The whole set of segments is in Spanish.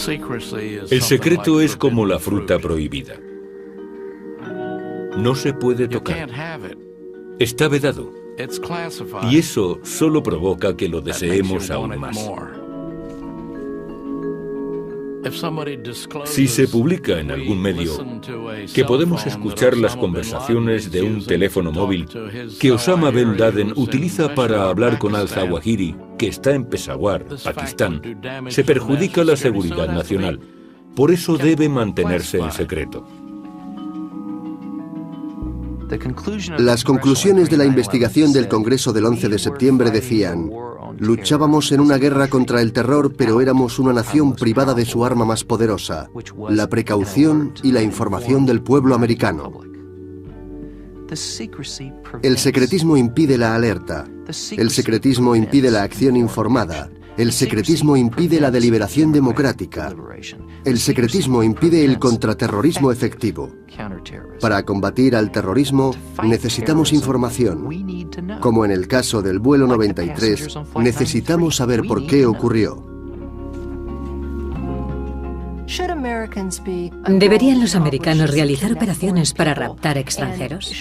El secreto es como la fruta prohibida. No se puede tocar. Está vedado. Y eso solo provoca que lo deseemos aún más. Si se publica en algún medio que podemos escuchar las conversaciones de un teléfono móvil que Osama Bin Laden utiliza para hablar con al-Zawahiri, que está en Peshawar, Pakistán, se perjudica la seguridad nacional. Por eso debe mantenerse en secreto. Las conclusiones de la investigación del Congreso del 11 de septiembre decían: luchábamos en una guerra contra el terror, pero éramos una nación privada de su arma más poderosa, la precaución y la información del pueblo americano. El secretismo impide la alerta. El secretismo impide la acción informada. El secretismo impide la deliberación democrática. El secretismo impide el contraterrorismo efectivo. Para combatir al terrorismo necesitamos información. Como en el caso del vuelo 93, necesitamos saber por qué ocurrió. ¿Deberían los americanos realizar operaciones para raptar extranjeros?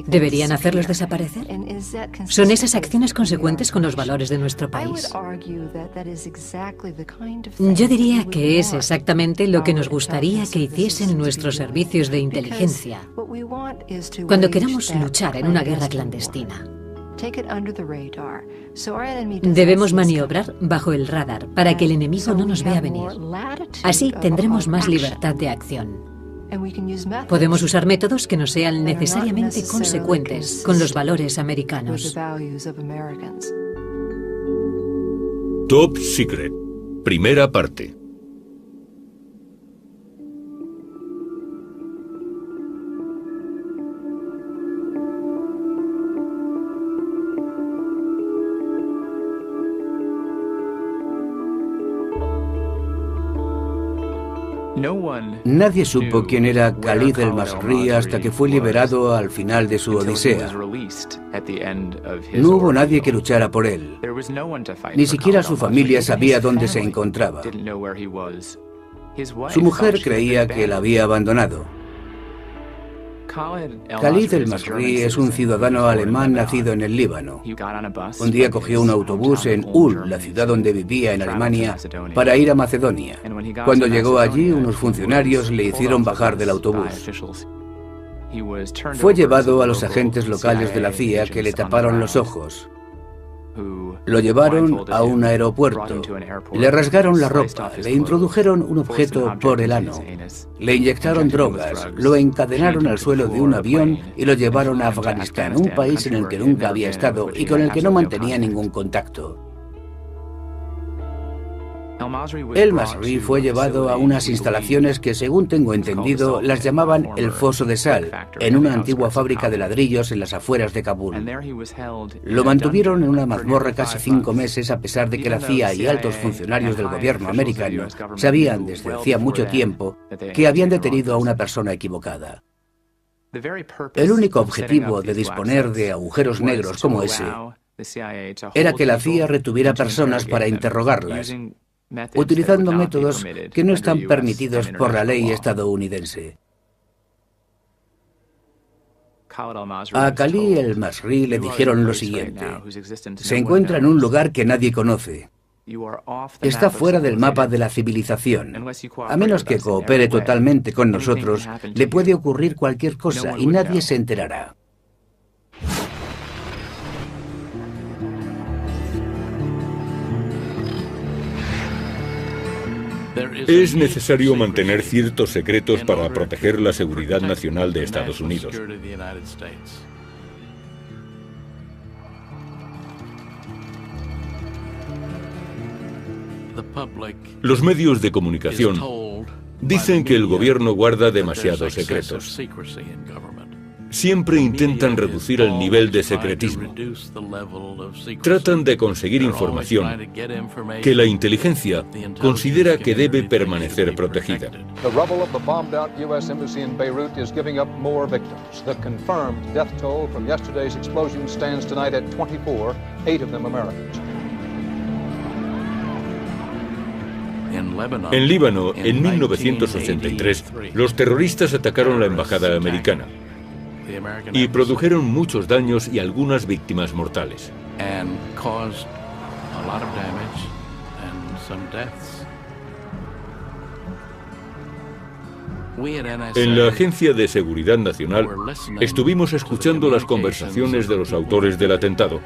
¿Deberían hacerlos desaparecer? ¿Son esas acciones consecuentes con los valores de nuestro país? Yo diría que es exactamente lo que nos gustaría que hiciesen nuestros servicios de inteligencia cuando queramos luchar en una guerra clandestina. Debemos maniobrar bajo el radar para que el enemigo no nos vea venir. Así tendremos más libertad de acción. Podemos usar métodos que no sean necesariamente consecuentes con los valores americanos. Top Secret, primera parte. Nadie supo quién era Khalid el-Masri hasta que fue liberado al final de su odisea. No hubo nadie que luchara por él. Ni siquiera su familia sabía dónde se encontraba. Su mujer creía que la había abandonado. Khalid el-Masri es un ciudadano alemán nacido en el Líbano. Un día cogió un autobús en Ul, la ciudad donde vivía en Alemania, para ir a Macedonia. Cuando llegó allí, unos funcionarios le hicieron bajar del autobús. Fue llevado a los agentes locales de la CIA, que le taparon los ojos. Lo llevaron a un aeropuerto, le rasgaron la ropa, le introdujeron un objeto por el ano, le inyectaron drogas, lo encadenaron al suelo de un avión y lo llevaron a Afganistán, un país en el que nunca había estado y con el que no mantenía ningún contacto. El-Masri fue llevado a unas instalaciones que, según tengo entendido, las llamaban el Foso de Sal, en una antigua fábrica de ladrillos en las afueras de Kabul. Lo mantuvieron en una mazmorra casi 5 meses, a pesar de que la CIA y altos funcionarios del gobierno americano sabían desde hacía mucho tiempo que habían detenido a una persona equivocada. El único objetivo de disponer de agujeros negros como ese era que la CIA retuviera personas para interrogarlas, utilizando métodos que no están permitidos por la ley estadounidense. A Khalid el-Masri le dijeron lo siguiente: se encuentra en un lugar que nadie conoce. Está fuera del mapa de la civilización. A menos que coopere totalmente con nosotros, le puede ocurrir cualquier cosa y nadie se enterará. Es necesario mantener ciertos secretos para proteger la seguridad nacional de Estados Unidos. Los medios de comunicación dicen que el gobierno guarda demasiados secretos. Siempre intentan reducir el nivel de secretismo. Tratan de conseguir información que la inteligencia considera que debe permanecer protegida. The rubble of the bombed-out U.S. Embassy in Beirut is giving up more victims. The confirmed death toll from yesterday's explosion stands tonight at 24, 8 of them Americans. En Líbano, en 1983, los terroristas atacaron la embajada americana y produjeron muchos daños y algunas víctimas mortales. En la Agencia de Seguridad Nacional estuvimos escuchando las conversaciones de los autores del atentado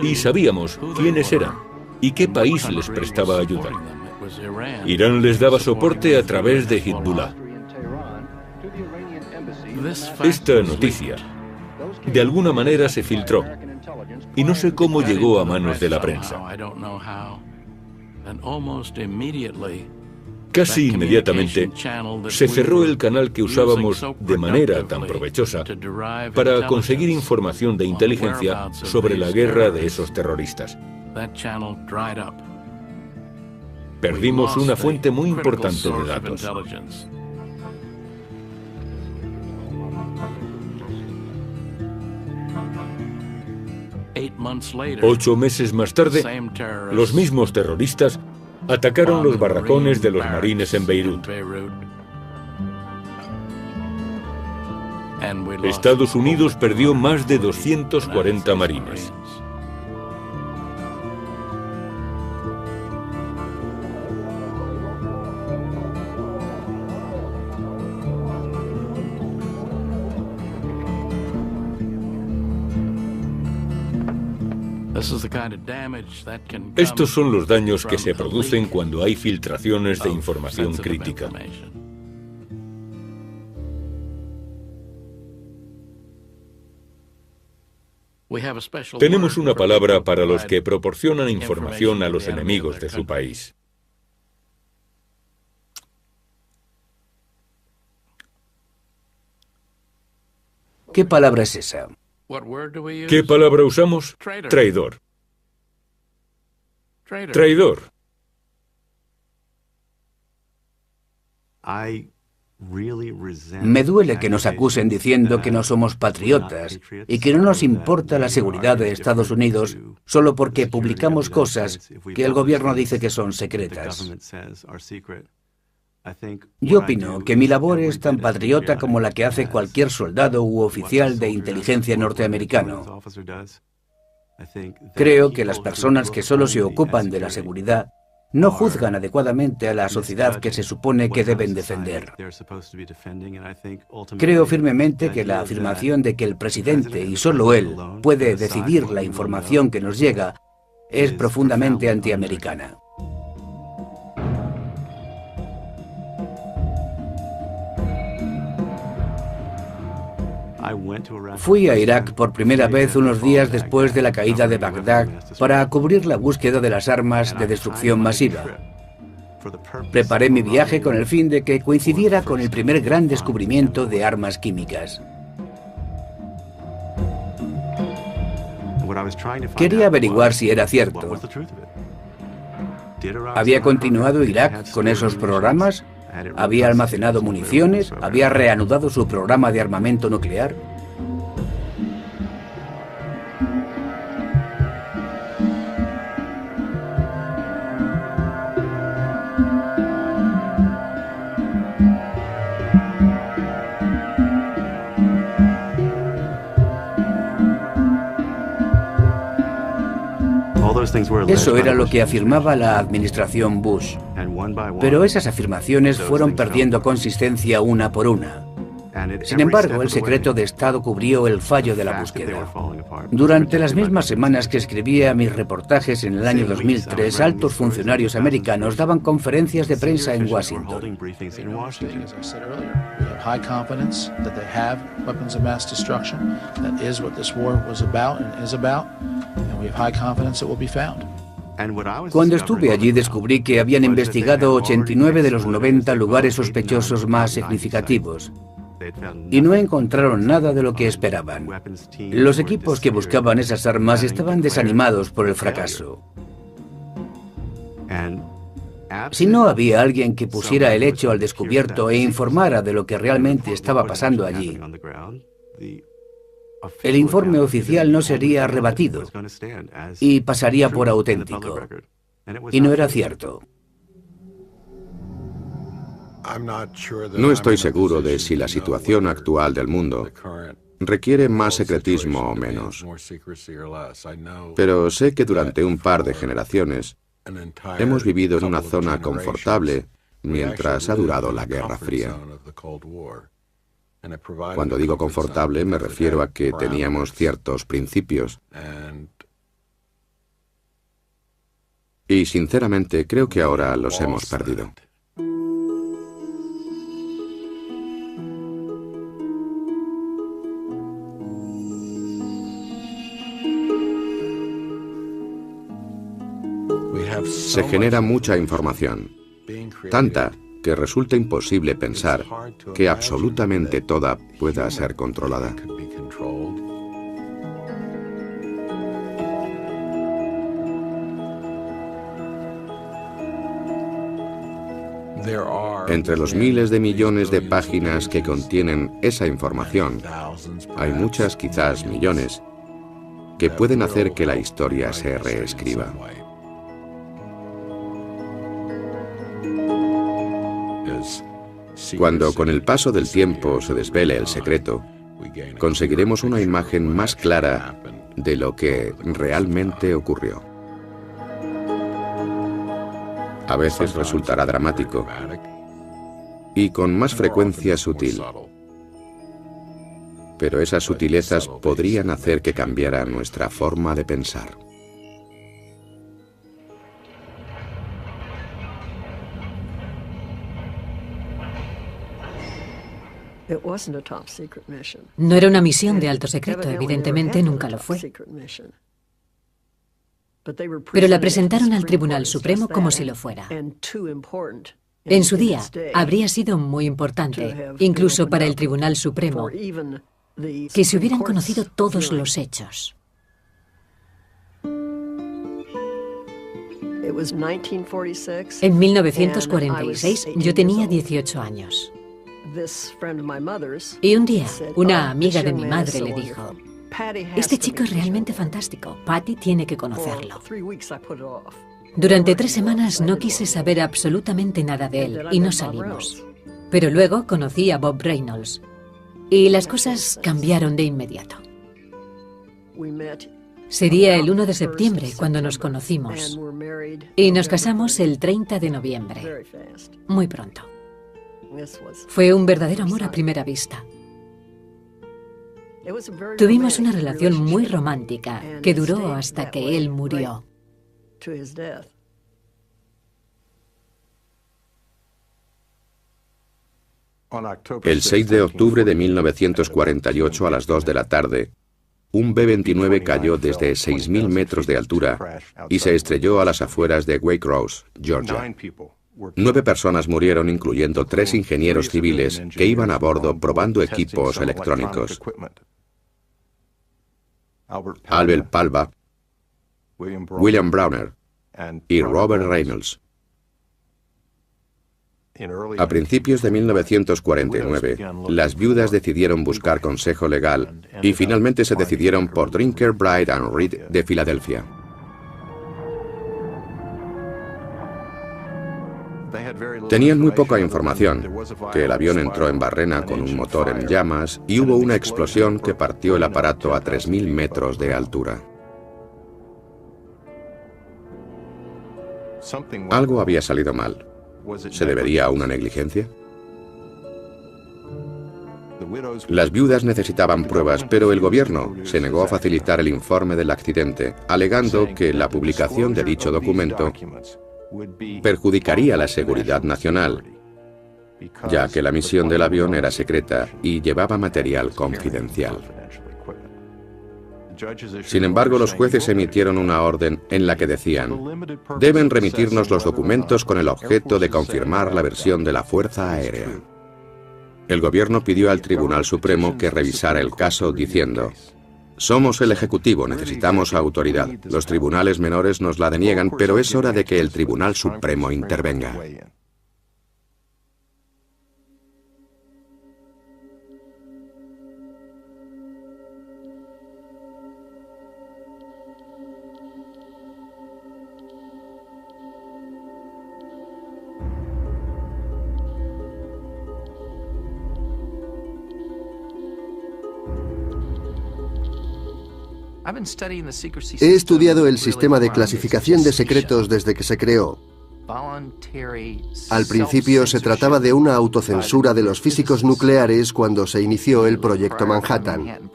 y sabíamos quiénes eran y qué país les prestaba ayuda. Irán les daba soporte a través de Hezbollah. Esta noticia, de alguna manera, se filtró y no sé cómo llegó a manos de la prensa. Casi inmediatamente se cerró el canal que usábamos de manera tan provechosa para conseguir información de inteligencia sobre la guerra de esos terroristas. Perdimos una fuente muy importante de datos. 8 meses más tarde, los mismos terroristas atacaron los barracones de los marines en Beirut. Estados Unidos perdió más de 240 marines. Estos son los daños que se producen cuando hay filtraciones de información crítica. Tenemos una palabra para los que proporcionan información a los enemigos de su país. ¿Qué palabra es esa? ¿Qué palabra usamos? Traidor. Traidor. Me duele que nos acusen diciendo que no somos patriotas y que no nos importa la seguridad de Estados Unidos solo porque publicamos cosas que el gobierno dice que son secretas. Yo opino que mi labor es tan patriota como la que hace cualquier soldado u oficial de inteligencia norteamericano. Creo que las personas que solo se ocupan de la seguridad no juzgan adecuadamente a la sociedad que se supone que deben defender. Creo firmemente que la afirmación de que el presidente, y solo él, puede decidir la información que nos llega es profundamente antiamericana. Fui a Irak por primera vez unos días después de la caída de Bagdad para cubrir la búsqueda de las armas de destrucción masiva. Preparé mi viaje con el fin de que coincidiera con el primer gran descubrimiento de armas químicas. Quería averiguar si era cierto. ¿Había continuado Irak con esos programas? ¿Había almacenado municiones? ¿Había reanudado su programa de armamento nuclear? Eso era lo que afirmaba la administración Bush. Pero esas afirmaciones fueron perdiendo consistencia una por una. Sin embargo, el secreto de Estado cubrió el fallo de la búsqueda. Durante las mismas semanas que escribía mis reportajes en el año 2003, altos funcionarios americanos daban conferencias de prensa en Washington. Cuando estuve allí descubrí que habían investigado 89 de los 90 lugares sospechosos más significativos y no encontraron nada de lo que esperaban. Los equipos que buscaban esas armas estaban desanimados por el fracaso. Si no había alguien que pusiera el hecho al descubierto e informara de lo que realmente estaba pasando allí, el informe oficial no sería rebatido y pasaría por auténtico. Y no era cierto. No estoy seguro de si la situación actual del mundo requiere más secretismo o menos, pero sé que durante un par de generaciones hemos vivido en una zona confortable mientras ha durado la Guerra Fría. Cuando digo confortable me refiero a que teníamos ciertos principios y sinceramente creo que ahora los hemos perdido. Se genera mucha información, tanta que resulta imposible pensar que absolutamente toda pueda ser controlada. Entre los miles de millones de páginas que contienen esa información, hay muchas, quizás millones, que pueden hacer que la historia se reescriba. Cuando con el paso del tiempo se desvele el secreto, conseguiremos una imagen más clara de lo que realmente ocurrió. A veces resultará dramático y con más frecuencia sutil, pero esas sutilezas podrían hacer que cambiara nuestra forma de pensar. No era una misión de alto secreto, evidentemente nunca lo fue. Pero la presentaron al Tribunal Supremo como si lo fuera. En su día, habría sido muy importante, incluso para el Tribunal Supremo, que se hubieran conocido todos los hechos. En 1946, yo tenía 18 años. Y un día, una amiga de mi madre le dijo: este chico es realmente fantástico, Patty tiene que conocerlo. Durante 3 semanas no quise saber absolutamente nada de él y no salimos. Pero luego conocí a Bob Reynolds y las cosas cambiaron de inmediato. Sería el 1 de septiembre cuando nos conocimos y nos casamos el 30 de noviembre, muy pronto. Fue un verdadero amor a primera vista. Tuvimos una relación muy romántica que duró hasta que él murió. El 6 de octubre de 1948 a las 2 de la tarde, un B-29 cayó desde 6.000 metros de altura y se estrelló a las afueras de Waycross, Georgia. 9 personas murieron, incluyendo 3 ingenieros civiles que iban a bordo probando equipos electrónicos. Albert Palva, William Browner y Robert Reynolds. A principios de 1949, las viudas decidieron buscar consejo legal y finalmente se decidieron por Drinker, Bright and Reed de Filadelfia. Tenían muy poca información, que el avión entró en barrena con un motor en llamas y hubo una explosión que partió el aparato a 3.000 metros de altura. Algo había salido mal. ¿Se debería a una negligencia? Las viudas necesitaban pruebas, pero el gobierno se negó a facilitar el informe del accidente, alegando que la publicación de dicho documento perjudicaría la seguridad nacional, ya que la misión del avión era secreta y llevaba material confidencial. Sin embargo, los jueces emitieron una orden en la que decían: deben remitirnos los documentos con el objeto de confirmar la versión de la Fuerza Aérea. El gobierno pidió al Tribunal Supremo que revisara el caso diciendo: somos el Ejecutivo, necesitamos autoridad. Los tribunales menores nos la deniegan, pero es hora de que el Tribunal Supremo intervenga. He estudiado el sistema de clasificación de secretos desde que se creó. Al principio se trataba de una autocensura de los físicos nucleares cuando se inició el proyecto Manhattan.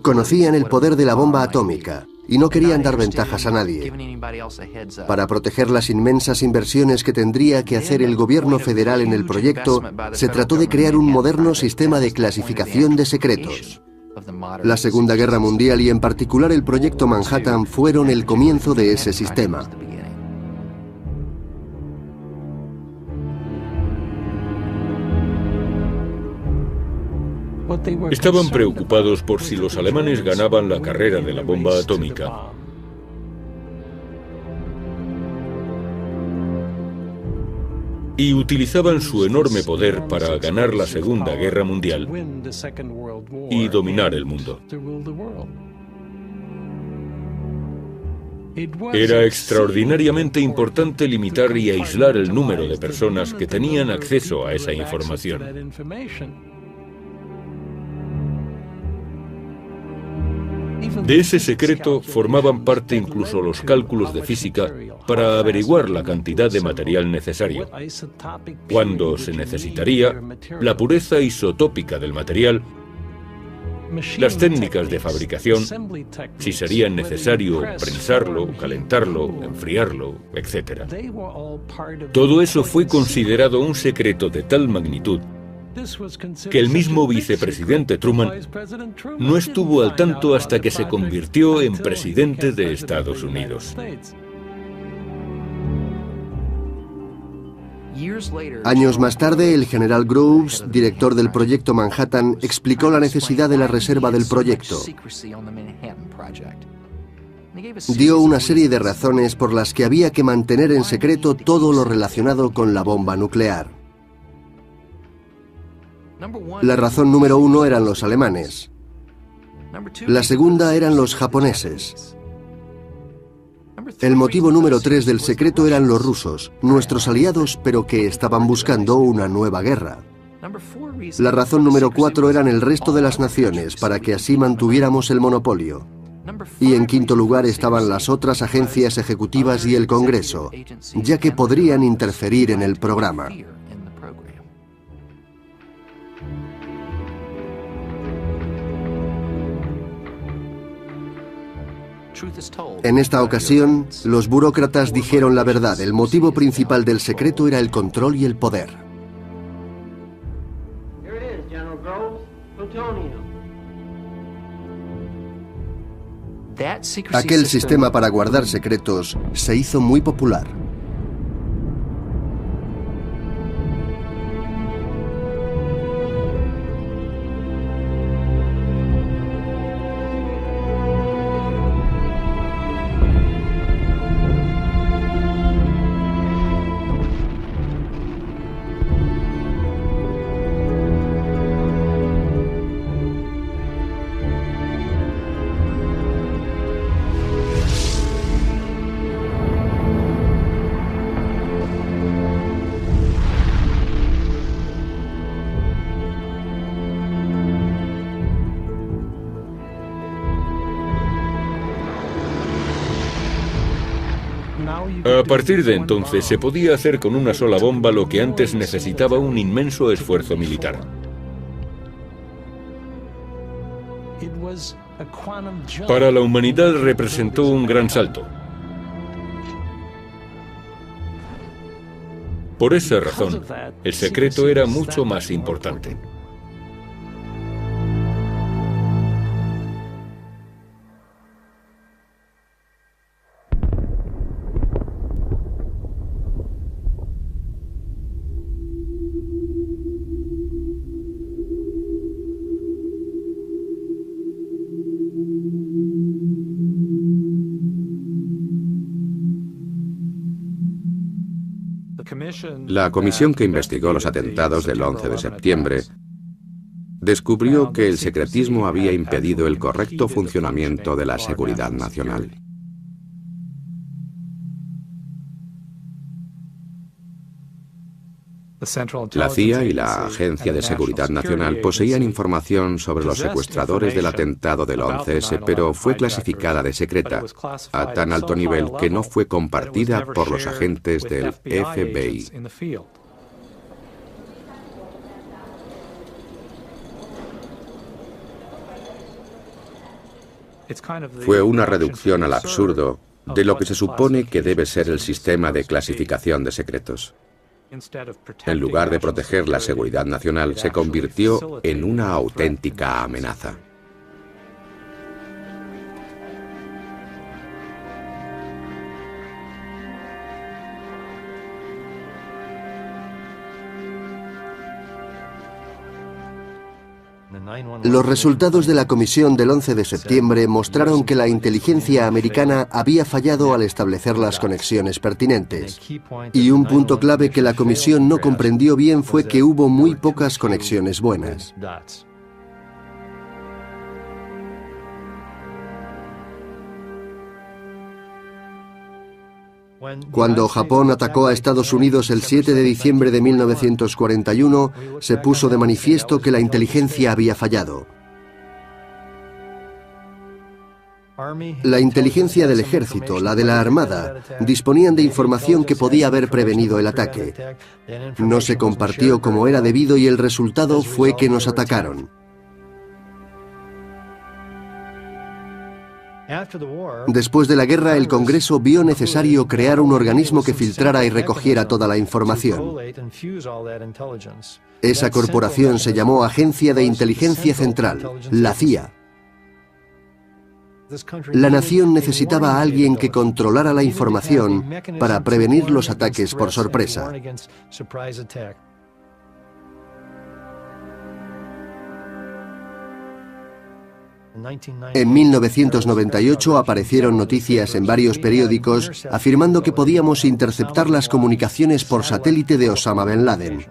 Conocían el poder de la bomba atómica y no querían dar ventajas a nadie. Para proteger las inmensas inversiones que tendría que hacer el gobierno federal en el proyecto, se trató de crear un moderno sistema de clasificación de secretos. La Segunda Guerra Mundial y en particular el proyecto Manhattan fueron el comienzo de ese sistema. Estaban preocupados por si los alemanes ganaban la carrera de la bomba atómica. Y utilizaban su enorme poder para ganar la Segunda Guerra Mundial y dominar el mundo. Era extraordinariamente importante limitar y aislar el número de personas que tenían acceso a esa información. De ese secreto formaban parte incluso los cálculos de física para averiguar la cantidad de material necesario, cuándo se necesitaría, la pureza isotópica del material, las técnicas de fabricación, si sería necesario prensarlo, calentarlo, enfriarlo, etc. Todo eso fue considerado un secreto de tal magnitud que el mismo vicepresidente Truman no estuvo al tanto hasta que se convirtió en presidente de Estados Unidos. Años más tarde, el general Groves, director del proyecto Manhattan, explicó la necesidad de la reserva del proyecto. Dio una serie de razones por las que había que mantener en secreto todo lo relacionado con la bomba nuclear. La razón número 1 eran los alemanes. La segunda eran los japoneses. El motivo número 3 del secreto eran los rusos, nuestros aliados, pero que estaban buscando una nueva guerra. La razón número 4 eran el resto de las naciones, para que así mantuviéramos el monopolio. Y en quinto lugar estaban las otras agencias ejecutivas y el Congreso, ya que podrían interferir en el programa. En esta ocasión, los burócratas dijeron la verdad. El motivo principal del secreto era el control y el poder. Aquel sistema para guardar secretos se hizo muy popular. A partir de entonces se podía hacer con una sola bomba lo que antes necesitaba un inmenso esfuerzo militar. Para la humanidad representó un gran salto. Por esa razón, el secreto era mucho más importante. La comisión que investigó los atentados del 11 de septiembre descubrió que el secretismo había impedido el correcto funcionamiento de la seguridad nacional. La CIA y la Agencia de Seguridad Nacional poseían información sobre los secuestradores del atentado del 11S, pero fue clasificada de secreta, a tan alto nivel que no fue compartida por los agentes del FBI. Fue una reducción al absurdo de lo que se supone que debe ser el sistema de clasificación de secretos. En lugar de proteger la seguridad nacional, se convirtió en una auténtica amenaza. Los resultados de la comisión del 11 de septiembre mostraron que la inteligencia americana había fallado al establecer las conexiones pertinentes. Y un punto clave que la comisión no comprendió bien fue que hubo muy pocas conexiones buenas. Cuando Japón atacó a Estados Unidos el 7 de diciembre de 1941, se puso de manifiesto que la inteligencia había fallado. La inteligencia del ejército, la de la armada, disponían de información que podía haber prevenido el ataque. No se compartió como era debido y el resultado fue que nos atacaron. Después de la guerra, el Congreso vio necesario crear un organismo que filtrara y recogiera toda la información. Esa corporación se llamó Agencia de Inteligencia Central, la CIA. La nación necesitaba a alguien que controlara la información para prevenir los ataques por sorpresa. En 1998 aparecieron noticias en varios periódicos afirmando que podíamos interceptar las comunicaciones por satélite de Osama Bin Laden.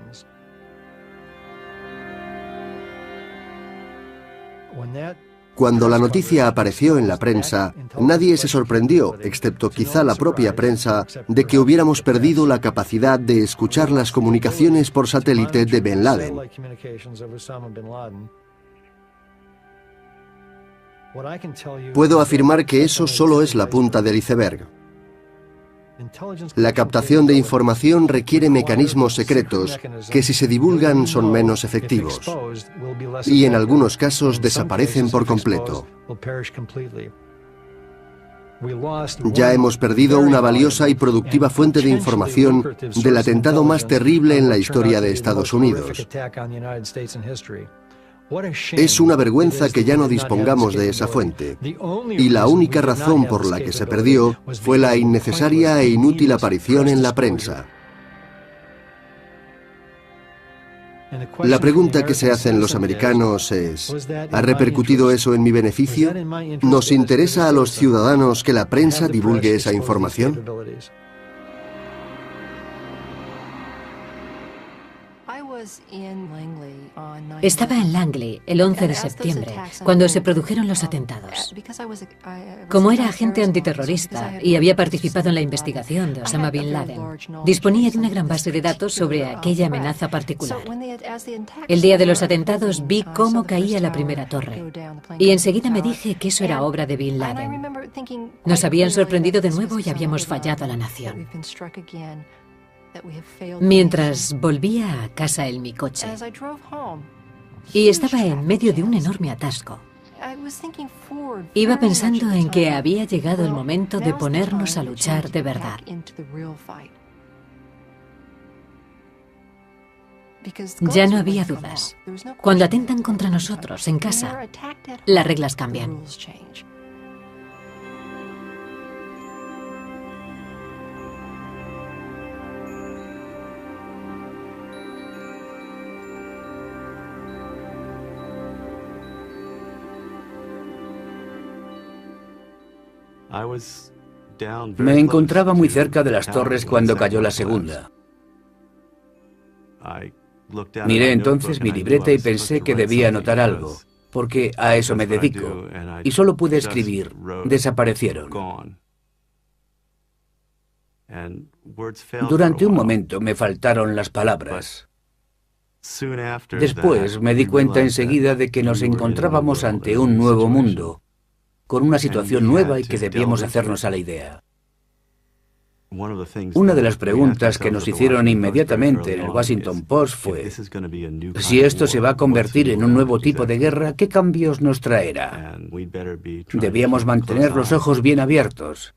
Cuando la noticia apareció en la prensa, nadie se sorprendió, excepto quizá la propia prensa, de que hubiéramos perdido la capacidad de escuchar las comunicaciones por satélite de Bin Laden. Puedo afirmar que eso solo es la punta del iceberg. La captación de información requiere mecanismos secretos que si se divulgan son menos efectivos y en algunos casos desaparecen por completo. Ya hemos perdido una valiosa y productiva fuente de información del atentado más terrible en la historia de Estados Unidos. Es una vergüenza que ya no dispongamos de esa fuente, y la única razón por la que se perdió fue la innecesaria e inútil aparición en la prensa. La pregunta que se hacen los americanos es, ¿ha repercutido eso en mi beneficio? ¿Nos interesa a los ciudadanos que la prensa divulgue esa información? Estaba en Langley el 11 de septiembre, cuando se produjeron los atentados. Como era agente antiterrorista y había participado en la investigación de Osama Bin Laden, disponía de una gran base de datos sobre aquella amenaza particular. El día de los atentados vi cómo caía la primera torre y enseguida me dije que eso era obra de Bin Laden. Nos habían sorprendido de nuevo y habíamos fallado a la nación. Mientras volvía a casa en mi coche y estaba en medio de un enorme atasco, iba pensando en que había llegado el momento de ponernos a luchar de verdad. Ya no había dudas. Cuando atentan contra nosotros en casa, las reglas cambian. Me encontraba muy cerca de las torres cuando cayó la segunda. Miré entonces mi libreta y pensé que debía anotar algo, porque a eso me dedico, y solo pude escribir, desaparecieron. Durante un momento me faltaron las palabras. Después me di cuenta enseguida de que nos encontrábamos ante un nuevo mundo, con una situación nueva y que debíamos hacernos a la idea. Una de las preguntas que nos hicieron inmediatamente en el Washington Post fue: si esto se va a convertir en un nuevo tipo de guerra, ¿qué cambios nos traerá? Debíamos mantener los ojos bien abiertos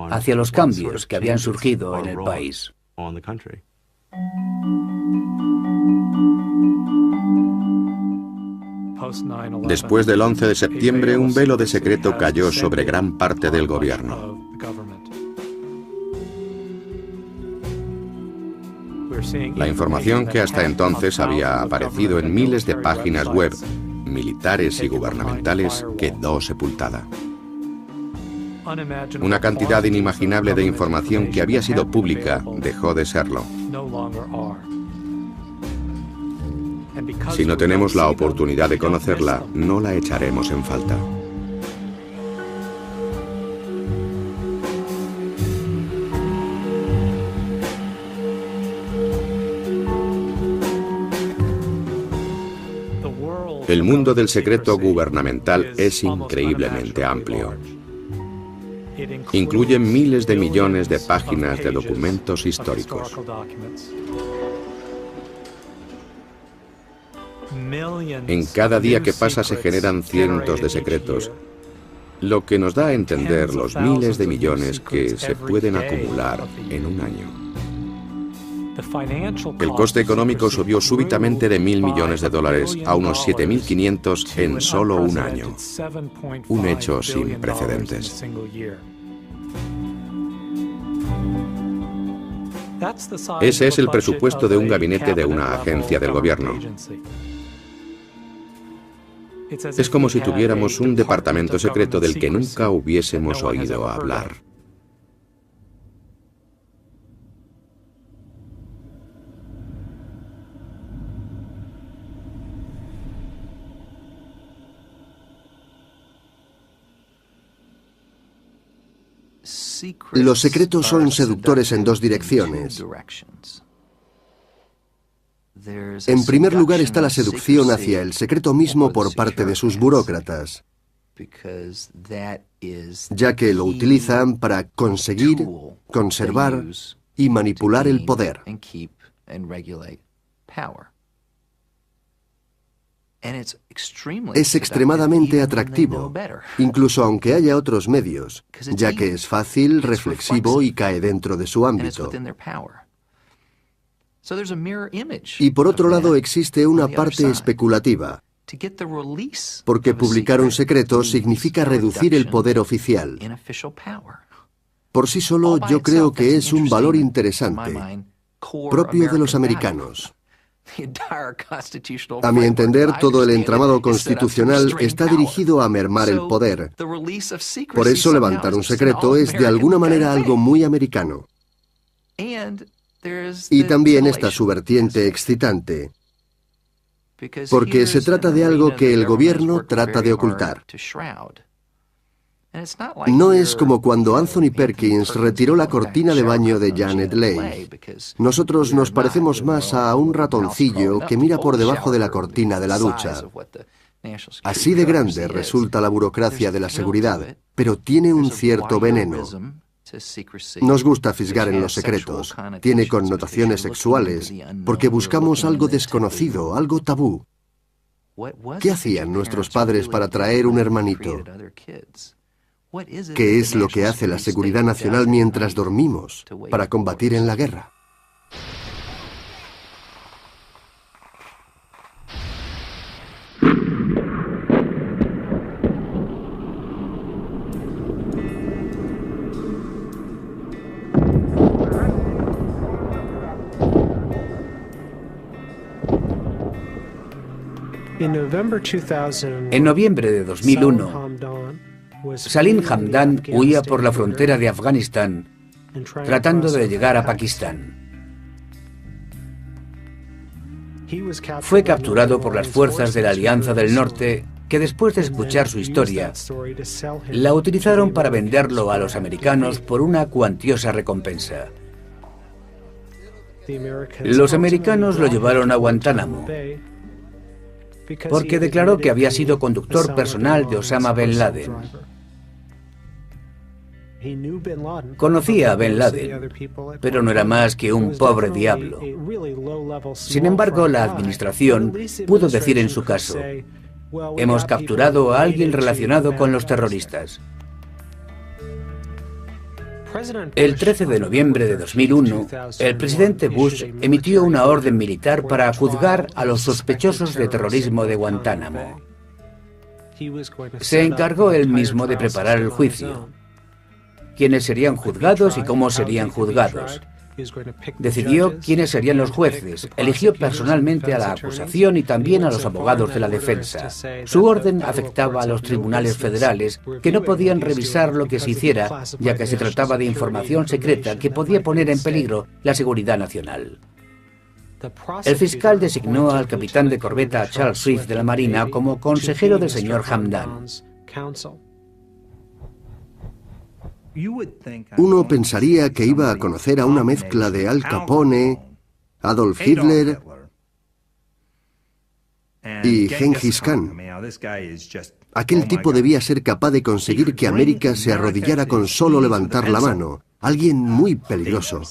hacia los cambios que habían surgido en el país. Después del 11 de septiembre, un velo de secreto cayó sobre gran parte del gobierno. La información que hasta entonces había aparecido en miles de páginas web, militares y gubernamentales, quedó sepultada. Una cantidad inimaginable de información que había sido pública dejó de serlo. Si no tenemos la oportunidad de conocerla, no la echaremos en falta. El mundo del secreto gubernamental es increíblemente amplio. Incluye miles de millones de páginas de documentos históricos. En cada día que pasa se generan cientos de secretos, lo que nos da a entender los miles de millones que se pueden acumular en un año. El coste económico subió súbitamente de $1.000 millones a unos 7.500 en solo un año. Un hecho sin precedentes. Ese es el presupuesto de un gabinete de una agencia del gobierno. Es como si tuviéramos un departamento secreto del que nunca hubiésemos oído hablar. Los secretos son seductores en dos direcciones. En primer lugar está la seducción hacia el secreto mismo por parte de sus burócratas, ya que lo utilizan para conseguir, conservar y manipular el poder. Es extremadamente atractivo, incluso aunque haya otros medios, ya que es fácil, reflexivo y cae dentro de su ámbito. Y por otro lado existe una parte especulativa, porque publicar un secreto significa reducir el poder oficial. Por sí solo yo creo que es un valor interesante, propio de los americanos. A mi entender, todo el entramado constitucional está dirigido a mermar el poder. Por eso levantar un secreto es de alguna manera algo muy americano. Y también está su vertiente excitante, porque se trata de algo que el gobierno trata de ocultar. No es como cuando Anthony Perkins retiró la cortina de baño de Janet Leigh. Nosotros nos parecemos más a un ratoncillo que mira por debajo de la cortina de la ducha. Así de grande resulta la burocracia de la seguridad, pero tiene un cierto veneno. Nos gusta fisgar en los secretos, tiene connotaciones sexuales, porque buscamos algo desconocido, algo tabú. ¿Qué hacían nuestros padres para traer un hermanito? ¿Qué es lo que hace la seguridad nacional mientras dormimos para combatir en la guerra? En noviembre de 2001, Salim Hamdan huía por la frontera de Afganistán, tratando de llegar a Pakistán. Fue capturado por las fuerzas de la Alianza del Norte que después de escuchar su historia, la utilizaron para venderlo a los americanos por una cuantiosa recompensa. Los americanos lo llevaron a Guantánamo porque declaró que había sido conductor personal de Osama Bin Laden. Conocía a Bin Laden, pero no era más que un pobre diablo. Sin embargo, la administración pudo decir en su caso: hemos capturado a alguien relacionado con los terroristas. El 13 de noviembre de 2001, el presidente Bush emitió una orden militar para juzgar a los sospechosos de terrorismo de Guantánamo. Se encargó él mismo de preparar el juicio, quiénes serían juzgados y cómo serían juzgados. Decidió quiénes serían los jueces, eligió personalmente a la acusación y también a los abogados de la defensa. Su orden afectaba a los tribunales federales, que no podían revisar lo que se hiciera, ya que se trataba de información secreta que podía poner en peligro la seguridad nacional. El fiscal designó al capitán de corbeta Charles Swift de la Marina como consejero del señor Hamdan. Uno pensaría que iba a conocer a una mezcla de Al Capone, Adolf Hitler y Gengis Khan. Aquel tipo debía ser capaz de conseguir que América se arrodillara con solo levantar la mano. Alguien muy peligroso.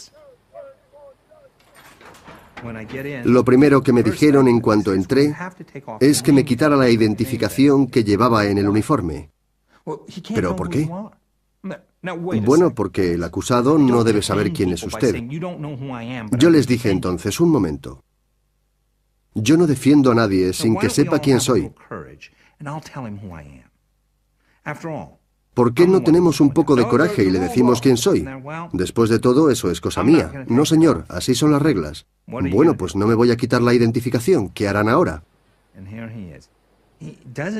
Lo primero que me dijeron en cuanto entré es que me quitara la identificación que llevaba en el uniforme. ¿Pero por qué? Bueno, porque el acusado no debe saber quién es usted. Yo les dije entonces, un momento. Yo no defiendo a nadie sin que sepa quién soy. ¿Por qué no tenemos un poco de coraje y le decimos quién soy? Después de todo, eso es cosa mía. No, señor, así son las reglas. Bueno, pues no me voy a quitar la identificación. ¿Qué harán ahora?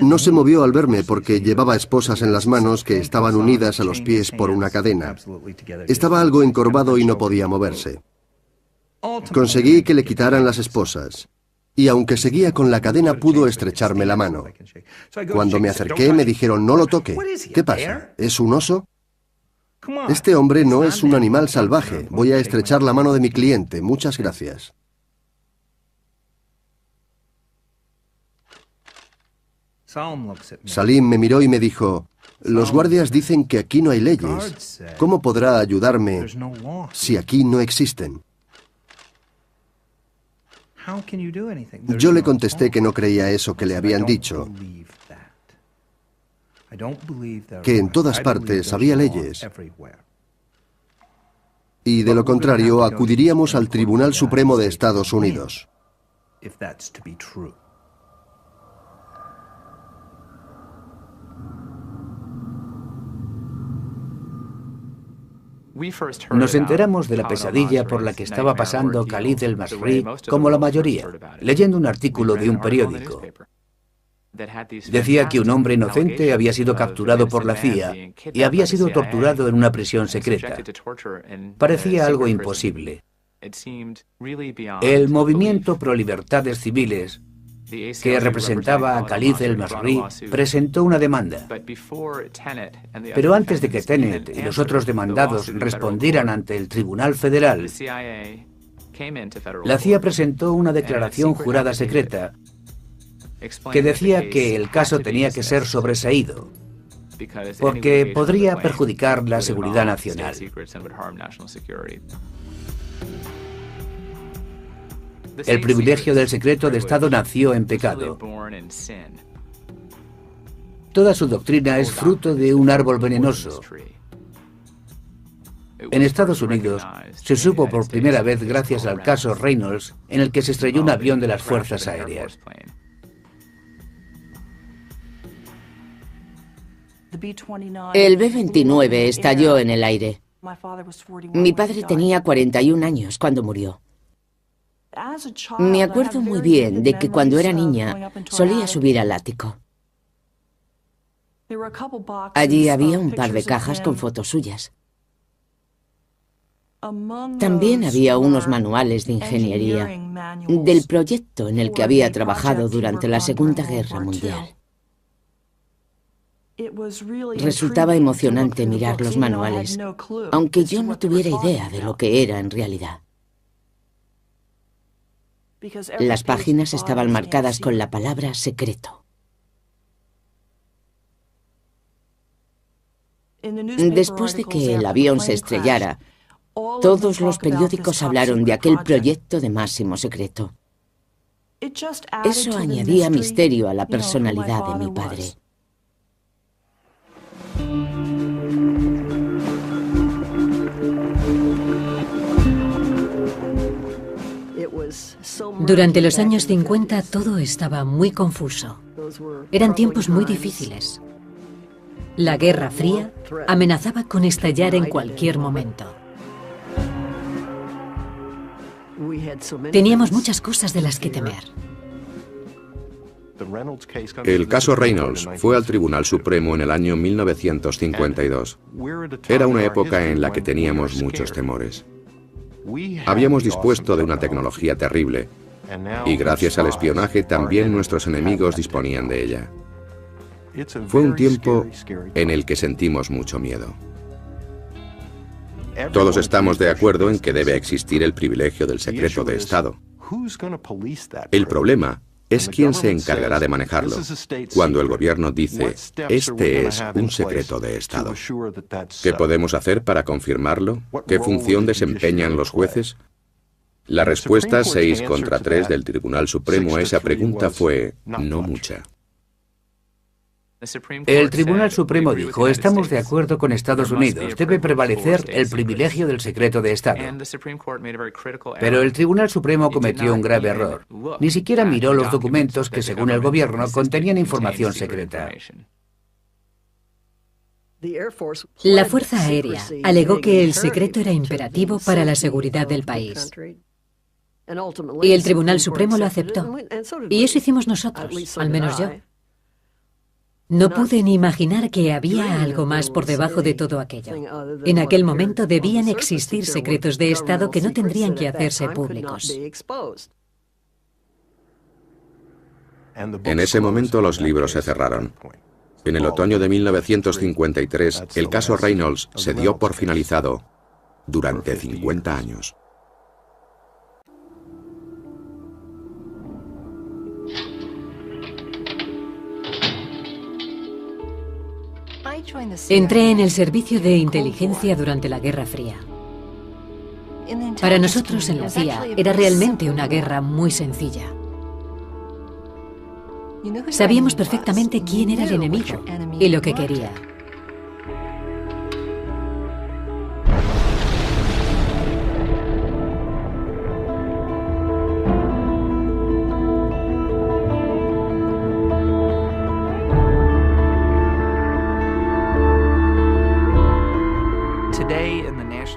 No se movió al verme porque llevaba esposas en las manos que estaban unidas a los pies por una cadena. Estaba algo encorvado y no podía moverse. Conseguí que le quitaran las esposas. Y aunque seguía con la cadena, pudo estrecharme la mano. Cuando me acerqué, me dijeron: no lo toque. ¿Qué pasa? ¿Es un oso? Este hombre no es un animal salvaje. Voy a estrechar la mano de mi cliente. Muchas gracias. Salim me miró y me dijo: los guardias dicen que aquí no hay leyes. ¿Cómo podrá ayudarme si aquí no existen? Yo le contesté que no creía eso que le habían dicho, que en todas partes había leyes. Y de lo contrario, acudiríamos al Tribunal Supremo de Estados Unidos. Nos enteramos de la pesadilla por la que estaba pasando Khalid el-Masri, como la mayoría, leyendo un artículo de un periódico. Decía que un hombre inocente había sido capturado por la CIA y había sido torturado en una prisión secreta. Parecía algo imposible. El movimiento pro libertades civiles, que representaba a Khalid el-Masri, presentó una demanda. Pero antes de que Tenet y los otros demandados respondieran ante el Tribunal Federal, la CIA presentó una declaración jurada secreta que decía que el caso tenía que ser sobreseído, porque podría perjudicar la seguridad nacional. El privilegio del secreto de Estado nació en pecado. Toda su doctrina es fruto de un árbol venenoso. En Estados Unidos se supo por primera vez gracias al caso Reynolds, en el que se estrelló un avión de las Fuerzas Aéreas. El B-29 estalló en el aire. Mi padre tenía 41 años cuando murió. Me acuerdo muy bien de que cuando era niña solía subir al ático. Allí había un par de cajas con fotos suyas. También había unos manuales de ingeniería del proyecto en el que había trabajado durante la Segunda Guerra Mundial. Resultaba emocionante mirar los manuales, aunque yo no tuviera idea de lo que era en realidad. Las páginas estaban marcadas con la palabra secreto. Después de que el avión se estrellara, todos los periódicos hablaron de aquel proyecto de máximo secreto. Eso añadía misterio a la personalidad de mi padre. Durante los años 50 todo estaba muy confuso. Eran tiempos muy difíciles. La Guerra Fría amenazaba con estallar en cualquier momento. Teníamos muchas cosas de las que temer. El caso Reynolds fue al Tribunal Supremo en el año 1952. Era una época en la que teníamos muchos temores. Habíamos dispuesto de una tecnología terrible, y gracias al espionaje también nuestros enemigos disponían de ella. Fue un tiempo en el que sentimos mucho miedo. Todos estamos de acuerdo en que debe existir el privilegio del secreto de Estado. El problema es quién se encargará de manejarlo. Cuando el gobierno dice, este es un secreto de Estado. ¿Qué podemos hacer para confirmarlo? ¿Qué función desempeñan los jueces? La respuesta 6 contra 3 del Tribunal Supremo a esa pregunta fue, no mucha. El Tribunal Supremo dijo, estamos de acuerdo con Estados Unidos, debe prevalecer el privilegio del secreto de Estado. Pero el Tribunal Supremo cometió un grave error. Ni siquiera miró los documentos que, según el gobierno, contenían información secreta. La Fuerza Aérea alegó que el secreto era imperativo para la seguridad del país. Y el Tribunal Supremo lo aceptó. Y eso hicimos nosotros, al menos yo. No pude ni imaginar que había algo más por debajo de todo aquello. En aquel momento debían existir secretos de Estado que no tendrían que hacerse públicos. En ese momento los libros se cerraron. En el otoño de 1953, el caso Reynolds se dio por finalizado durante 50 años. Entré en el servicio de inteligencia durante la Guerra Fría. Para nosotros en la CIA era realmente una guerra muy sencilla. Sabíamos perfectamente quién era el enemigo y lo que quería.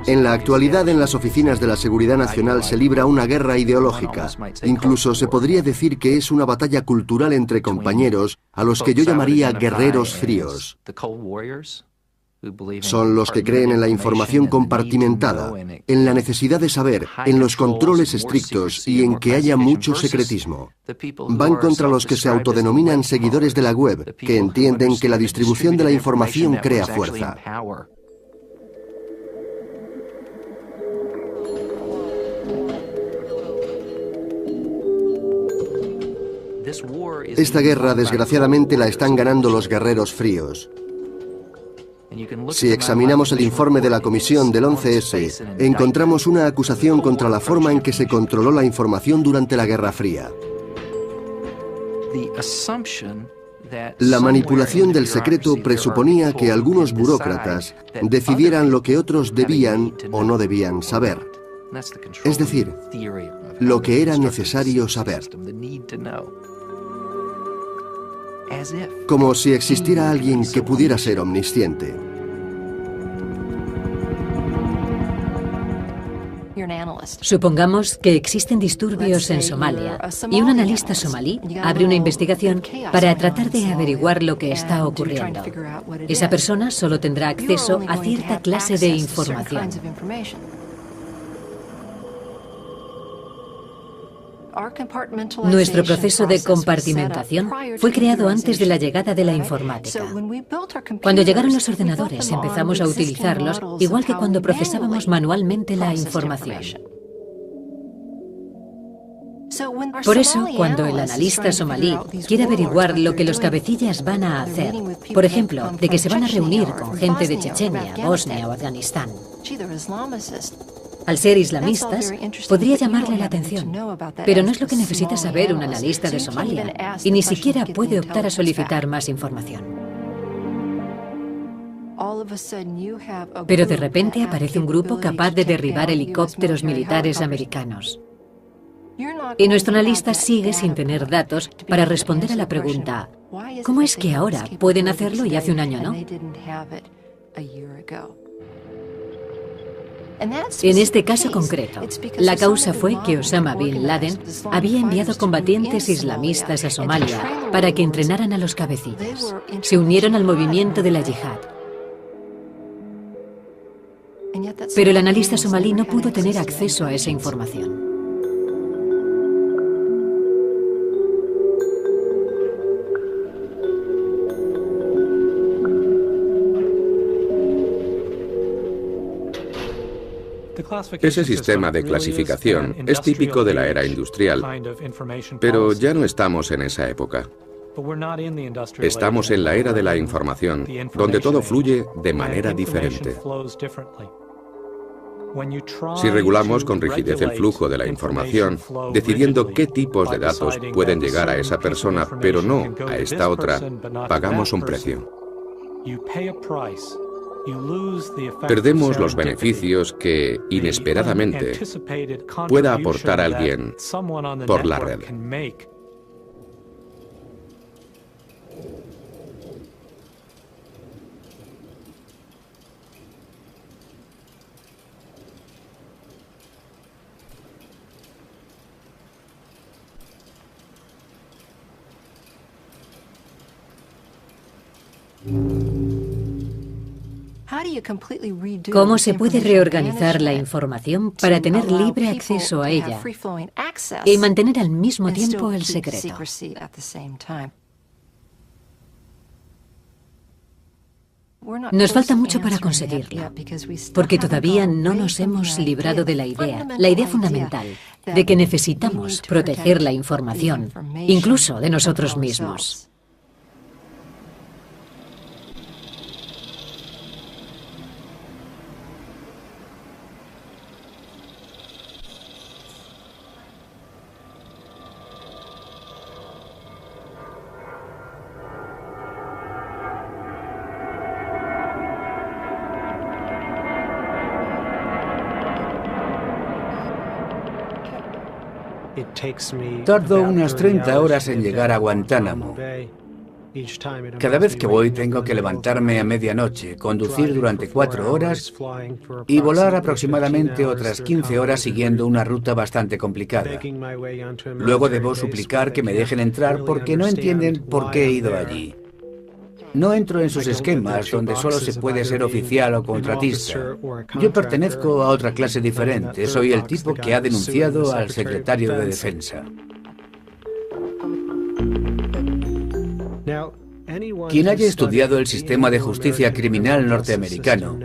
En la actualidad, en las oficinas de la Seguridad Nacional se libra una guerra ideológica. Incluso se podría decir que es una batalla cultural entre compañeros a los que yo llamaría guerreros fríos. Son los que creen en la información compartimentada, en la necesidad de saber, en los controles estrictos y en que haya mucho secretismo. Van contra los que se autodenominan seguidores de la web, que entienden que la distribución de la información crea fuerza. Esta guerra, desgraciadamente, la están ganando los guerreros fríos. Si examinamos el informe de la comisión del 11S, encontramos una acusación contra la forma en que se controló la información durante la Guerra Fría. La manipulación del secreto presuponía que algunos burócratas decidieran lo que otros debían o no debían saber. Es decir, lo que era necesario saber. Como si existiera alguien que pudiera ser omnisciente. Supongamos que existen disturbios en Somalia y un analista somalí abre una investigación para tratar de averiguar lo que está ocurriendo. Esa persona solo tendrá acceso a cierta clase de información. Nuestro proceso de compartimentación fue creado antes de la llegada de la informática. Cuando llegaron los ordenadores, empezamos a utilizarlos igual que cuando procesábamos manualmente la información. Por eso, cuando el analista somalí quiere averiguar lo que los cabecillas van a hacer, por ejemplo, de que se van a reunir con gente de Chechenia, Bosnia o Afganistán, al ser islamistas, podría llamarle la atención, pero no es lo que necesita saber un analista de Somalia, y ni siquiera puede optar a solicitar más información. Pero de repente aparece un grupo capaz de derribar helicópteros militares americanos. Y nuestro analista sigue sin tener datos para responder a la pregunta, ¿cómo es que ahora pueden hacerlo y hace un año no? En este caso concreto, la causa fue que Osama Bin Laden había enviado combatientes islamistas a Somalia para que entrenaran a los cabecillas. Se unieron al movimiento de la yihad. Pero el analista somalí no pudo tener acceso a esa información. Ese sistema de clasificación es típico de la era industrial, pero ya no estamos en esa época. Estamos en la era de la información, donde todo fluye de manera diferente. Si regulamos con rigidez el flujo de la información, decidiendo qué tipos de datos pueden llegar a esa persona, pero no a esta otra, pagamos un precio. Perdemos los beneficios que, inesperadamente, pueda aportar alguien por la red. ¿Cómo se puede reorganizar la información para tener libre acceso a ella y mantener al mismo tiempo el secreto? Nos falta mucho para conseguirlo, porque todavía no nos hemos librado de la idea fundamental, de que necesitamos proteger la información, incluso de nosotros mismos. Tardo unas 30 horas en llegar a Guantánamo. Cada vez que voy tengo que levantarme a medianoche, conducir durante 4 horas y volar aproximadamente otras 15 horas siguiendo una ruta bastante complicada. Luego debo suplicar que me dejen entrar porque no entienden por qué he ido allí. No entro en sus esquemas donde solo se puede ser oficial o contratista. Yo pertenezco a otra clase diferente. Soy el tipo que ha denunciado al secretario de Defensa. Quien haya estudiado el sistema de justicia criminal norteamericano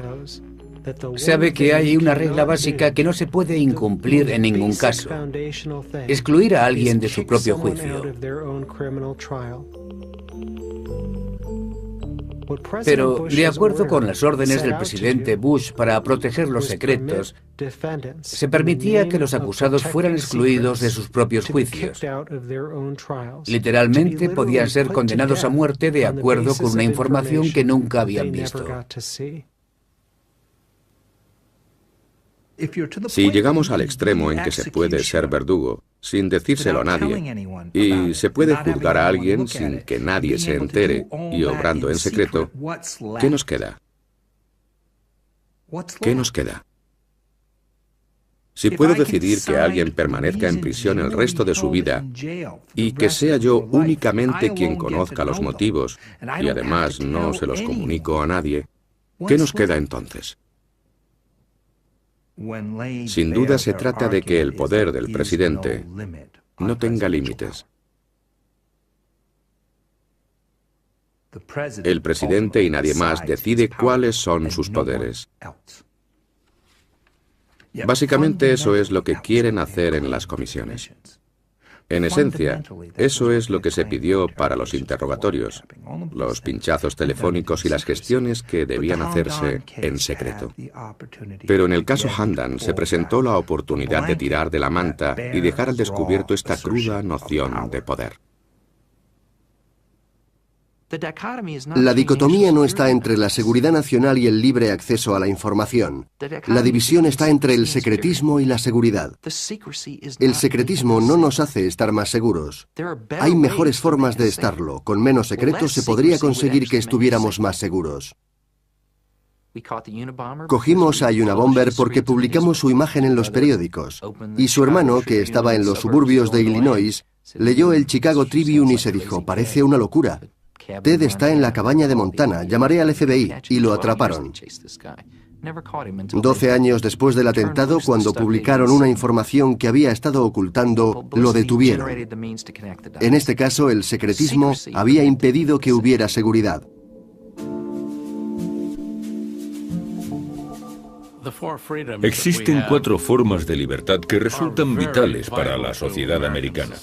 sabe que hay una regla básica que no se puede incumplir en ningún caso: excluir a alguien de su propio juicio. Pero, de acuerdo con las órdenes del presidente Bush para proteger los secretos, se permitía que los acusados fueran excluidos de sus propios juicios. Literalmente podían ser condenados a muerte de acuerdo con una información que nunca habían visto. Si llegamos al extremo en que se puede ser verdugo sin decírselo a nadie y se puede juzgar a alguien sin que nadie se entere y obrando en secreto, ¿qué nos queda? ¿Qué nos queda? Si puedo decidir que alguien permanezca en prisión el resto de su vida y que sea yo únicamente quien conozca los motivos y además no se los comunico a nadie, ¿qué nos queda entonces? Sin duda se trata de que el poder del presidente no tenga límites. El presidente y nadie más decide cuáles son sus poderes. Básicamente eso es lo que quieren hacer en las comisiones. En esencia, eso es lo que se pidió para los interrogatorios, los pinchazos telefónicos y las gestiones que debían hacerse en secreto. Pero en el caso Hamdan se presentó la oportunidad de tirar de la manta y dejar al descubierto esta cruda noción de poder. La dicotomía no está entre la seguridad nacional y el libre acceso a la información. La división está entre el secretismo y la seguridad. El secretismo no nos hace estar más seguros. Hay mejores formas de estarlo. Con menos secretos se podría conseguir que estuviéramos más seguros. Cogimos a Unabomber porque publicamos su imagen en los periódicos. Y su hermano, que estaba en los suburbios de Illinois, leyó el Chicago Tribune y se dijo, parece una locura. Ted está en la cabaña de Montana, llamaré al FBI, y lo atraparon. 12 años después del atentado, cuando publicaron una información que había estado ocultando, lo detuvieron. En este caso, el secretismo había impedido que hubiera seguridad. Existen 4 formas de libertad que resultan vitales para la sociedad americana.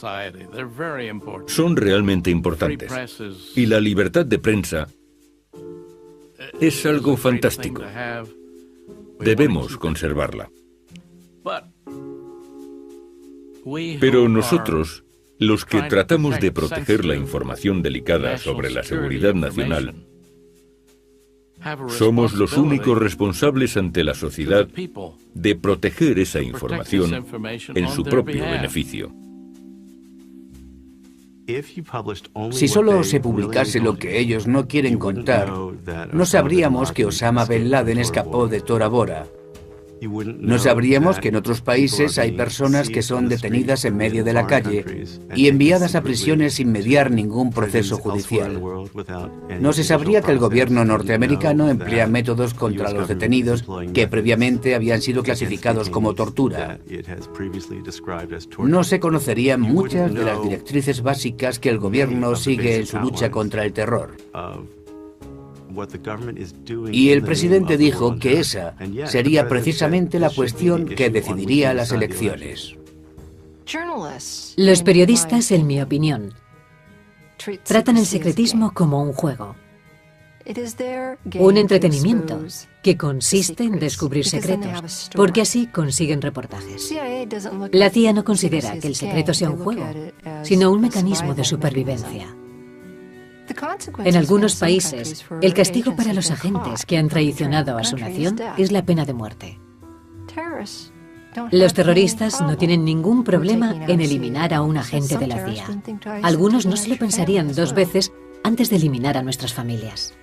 Son realmente importantes. Y la libertad de prensa es algo fantástico. Debemos conservarla. Pero nosotros, los que tratamos de proteger la información delicada sobre la seguridad nacional, somos los únicos responsables ante la sociedad de proteger esa información en su propio beneficio. Si solo se publicase lo que ellos no quieren contar, no sabríamos que Osama Bin Laden escapó de Tora Bora. No sabríamos que en otros países hay personas que son detenidas en medio de la calle y enviadas a prisiones sin mediar ningún proceso judicial. No se sabría que el gobierno norteamericano emplea métodos contra los detenidos que previamente habían sido clasificados como tortura. No se conocerían muchas de las directrices básicas que el gobierno sigue en su lucha contra el terror. Y el presidente dijo que esa sería precisamente la cuestión que decidiría las elecciones. Los periodistas, en mi opinión, tratan el secretismo como un juego, un entretenimiento que consiste en descubrir secretos, porque así consiguen reportajes. La CIA no considera que el secreto sea un juego, sino un mecanismo de supervivencia. En algunos países, el castigo para los agentes que han traicionado a su nación es la pena de muerte. Los terroristas no tienen ningún problema en eliminar a un agente de la CIA. Algunos no se lo pensarían 2 veces antes de eliminar a nuestras familias.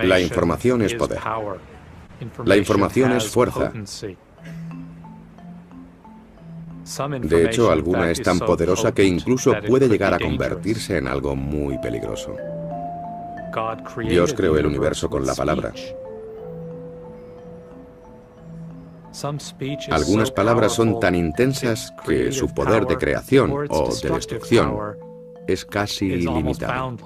La información es poder. La información es fuerza. De hecho, alguna es tan poderosa que incluso puede llegar a convertirse en algo muy peligroso. Dios creó el universo con la palabra. Algunas palabras son tan intensas que su poder de creación o de destrucción es casi ilimitado.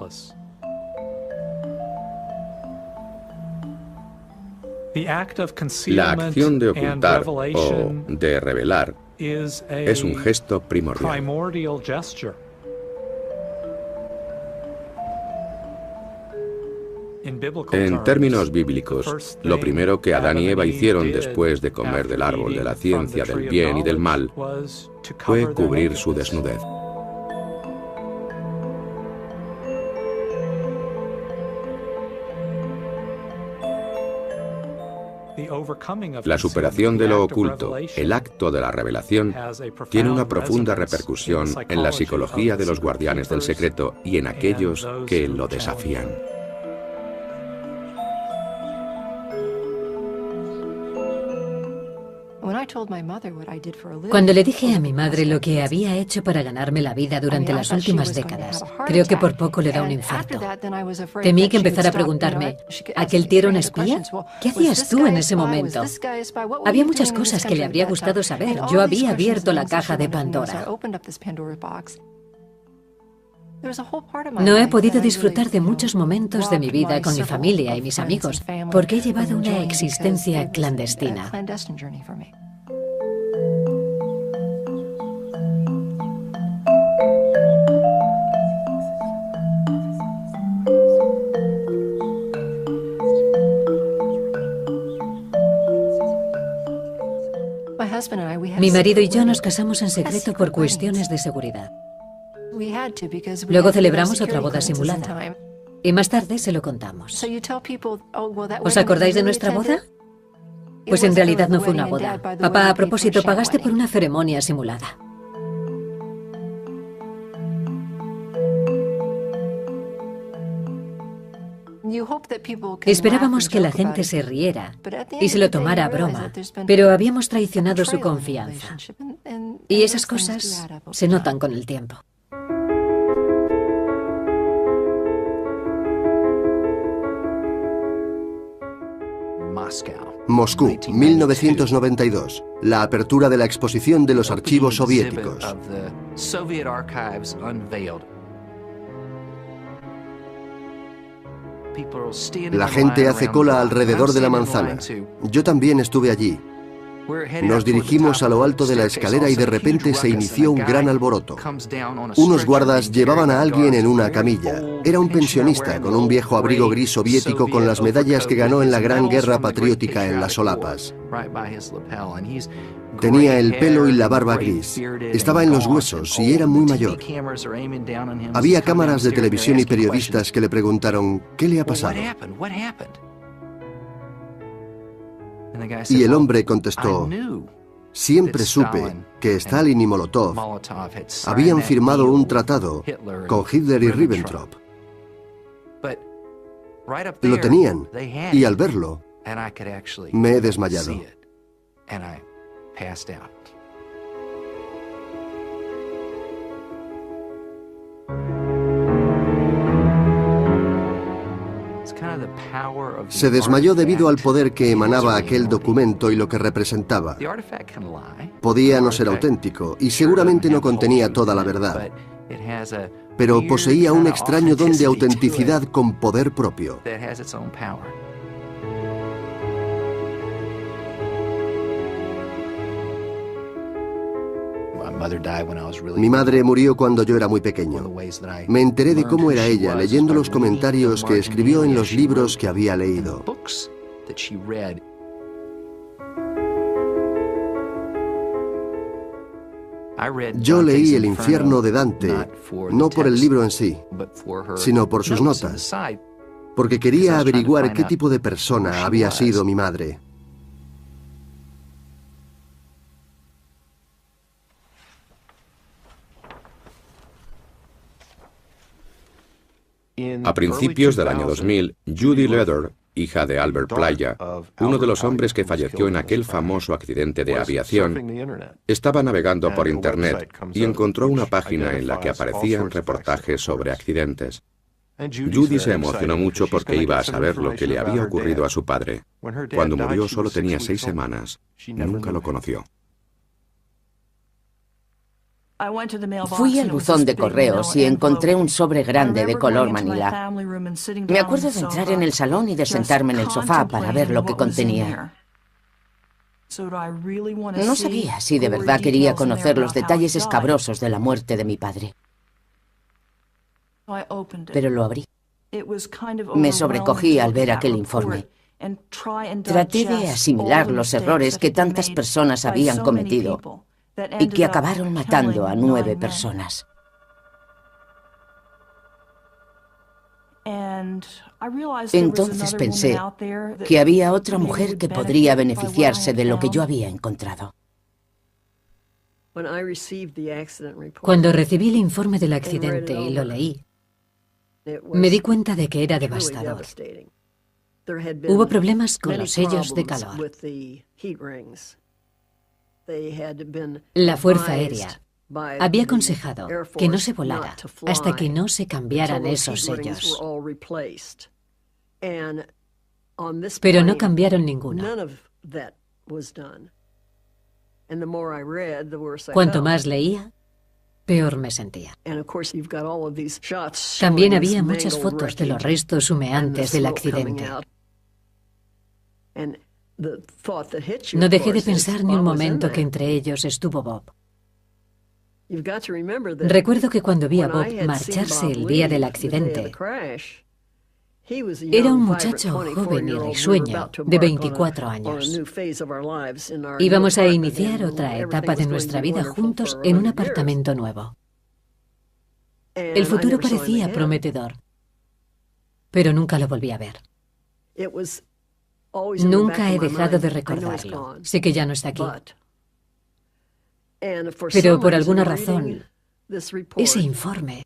La acción de ocultar o de revelar es un gesto primordial. En términos bíblicos, lo primero que Adán y Eva hicieron después de comer del árbol de la ciencia del bien y del mal fue cubrir su desnudez. La superación de lo oculto, el acto de la revelación, tiene una profunda repercusión en la psicología de los guardianes del secreto y en aquellos que lo desafían. Cuando le dije a mi madre lo que había hecho para ganarme la vida durante las últimas décadas, creo que por poco le da un infarto. Temí que empezara a preguntarme, ¿aquel tío era un espía? ¿Qué hacías tú en ese momento? Había muchas cosas que le habría gustado saber. Yo había abierto la caja de Pandora. No he podido disfrutar de muchos momentos de mi vida con mi familia y mis amigos, porque he llevado una existencia clandestina. Mi marido y yo nos casamos en secreto por cuestiones de seguridad. Luego celebramos otra boda simulada. Y más tarde se lo contamos. ¿Os acordáis de nuestra boda? Pues en realidad no fue una boda. Papá, a propósito, pagaste por una ceremonia simulada. Esperábamos que la gente se riera y se lo tomara a broma, pero habíamos traicionado su confianza. Y esas cosas se notan con el tiempo. Moscú, 1992. La apertura de la exposición de los archivos soviéticos. La gente hace cola alrededor de la manzana. Yo también estuve allí. Nos dirigimos a lo alto de la escalera y de repente se inició un gran alboroto. Unos guardas llevaban a alguien en una camilla. Era un pensionista con un viejo abrigo gris soviético con las medallas que ganó en la Gran Guerra Patriótica en las solapas. Tenía el pelo y la barba gris. Estaba en los huesos y era muy mayor. Había cámaras de televisión y periodistas que le preguntaron, ¿qué le ha pasado? Y el hombre contestó, siempre supe que Stalin y Molotov habían firmado un tratado con Hitler y Ribbentrop. Lo tenían, y al verlo, me he desmayado. Se desmayó debido al poder que emanaba aquel documento y lo que representaba. Podía no ser auténtico y seguramente no contenía toda la verdad, pero poseía un extraño don de autenticidad con poder propio. Mi madre murió cuando yo era muy pequeño. Me enteré de cómo era ella leyendo los comentarios que escribió en los libros que había leído. Yo leí El infierno de Dante, no por el libro en sí, sino por sus notas, porque quería averiguar qué tipo de persona había sido mi madre. A principios del año 2000, Judy Leder, hija de Albert Playa, uno de los hombres que falleció en aquel famoso accidente de aviación, estaba navegando por Internet y encontró una página en la que aparecían reportajes sobre accidentes. Judy se emocionó mucho porque iba a saber lo que le había ocurrido a su padre. Cuando murió solo tenía 6 semanas. Nunca lo conoció. Fui al buzón de correos y encontré un sobre grande de color manila. Me acuerdo de entrar en el salón y de sentarme en el sofá para ver lo que contenía. No sabía si de verdad quería conocer los detalles escabrosos de la muerte de mi padre. Pero lo abrí. Me sobrecogí al ver aquel informe. Traté de asimilar los errores que tantas personas habían cometido y que acabaron matando a 9 personas. Entonces pensé que había otra mujer que podría beneficiarse de lo que yo había encontrado. Cuando recibí el informe del accidente y lo leí, me di cuenta de que era devastador. Hubo problemas con los sellos de calor. La Fuerza Aérea había aconsejado que no se volara hasta que no se cambiaran esos sellos. Pero no cambiaron ninguno. Cuanto más leía, peor me sentía. También había muchas fotos de los restos humeantes del accidente. No dejé de pensar ni un momento que entre ellos estuvo Bob. Recuerdo que cuando vi a Bob marcharse el día del accidente, era un muchacho joven y risueño de 24 años. Íbamos a iniciar otra etapa de nuestra vida juntos en un apartamento nuevo. El futuro parecía prometedor, pero nunca lo volví a ver. Nunca he dejado de recordarlo. Sé que ya no está aquí. Pero por alguna razón, ese informe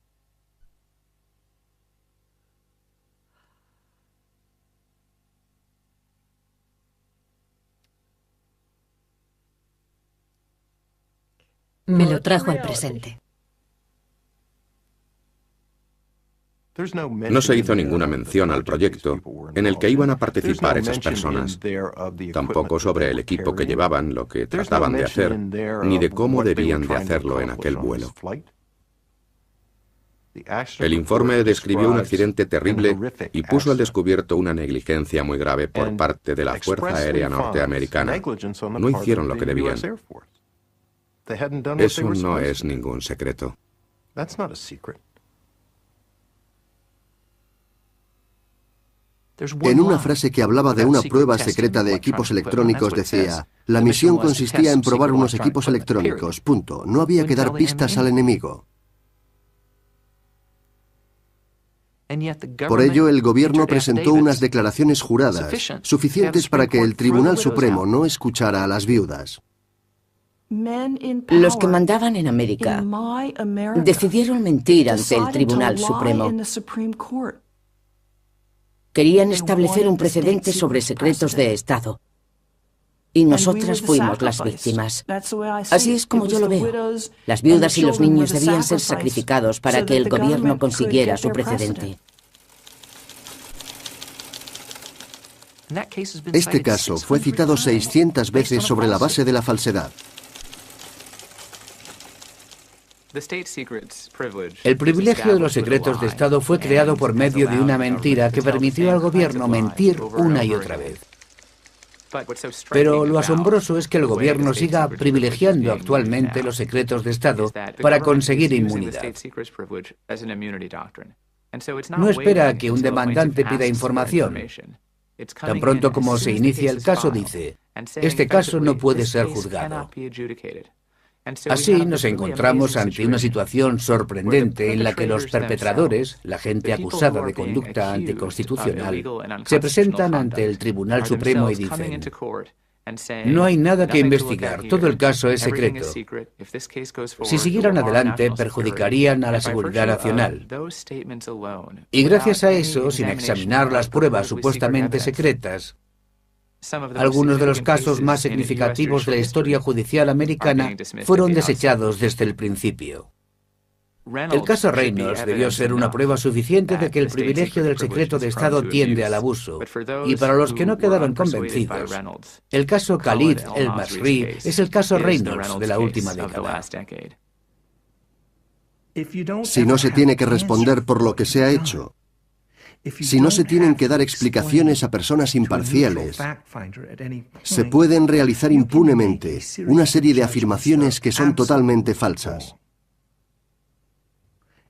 me lo trajo al presente. No se hizo ninguna mención al proyecto en el que iban a participar esas personas, tampoco sobre el equipo que llevaban, lo que trataban de hacer, ni de cómo debían de hacerlo en aquel vuelo. El informe describió un accidente terrible y puso al descubierto una negligencia muy grave por parte de la Fuerza Aérea Norteamericana. No hicieron lo que debían. Eso no es ningún secreto. En una frase que hablaba de una prueba secreta de equipos electrónicos decía: la misión consistía en probar unos equipos electrónicos, punto. No había que dar pistas al enemigo. Por ello, el gobierno presentó unas declaraciones juradas, suficientes para que el Tribunal Supremo no escuchara a las viudas. Los que mandaban en América decidieron mentir ante el Tribunal Supremo. Querían establecer un precedente sobre secretos de Estado. Y nosotras fuimos las víctimas. Así es como yo lo veo. Las viudas y los niños debían ser sacrificados para que el gobierno consiguiera su precedente. Este caso fue citado 600 veces sobre la base de la falsedad. El privilegio de los secretos de Estado fue creado por medio de una mentira que permitió al gobierno mentir una y otra vez. Pero lo asombroso es que el gobierno siga privilegiando actualmente los secretos de Estado para conseguir inmunidad. No espera a que un demandante pida información. Tan pronto como se inicia el caso, dice: este caso no puede ser juzgado. Así nos encontramos ante una situación sorprendente en la que los perpetradores, la gente acusada de conducta anticonstitucional, se presentan ante el Tribunal Supremo y dicen: no hay nada que investigar, todo el caso es secreto. Si siguieran adelante, perjudicarían a la seguridad nacional. Y gracias a eso, sin examinar las pruebas supuestamente secretas, algunos de los casos más significativos de la historia judicial americana fueron desechados desde el principio. El caso Reynolds debió ser una prueba suficiente de que el privilegio del secreto de Estado tiende al abuso. Y para los que no quedaron convencidos, el caso Khalid el-Masri es el caso Reynolds de la última década. Si no se tiene que responder por lo que se ha hecho, si no se tienen que dar explicaciones a personas imparciales, se pueden realizar impunemente una serie de afirmaciones que son totalmente falsas.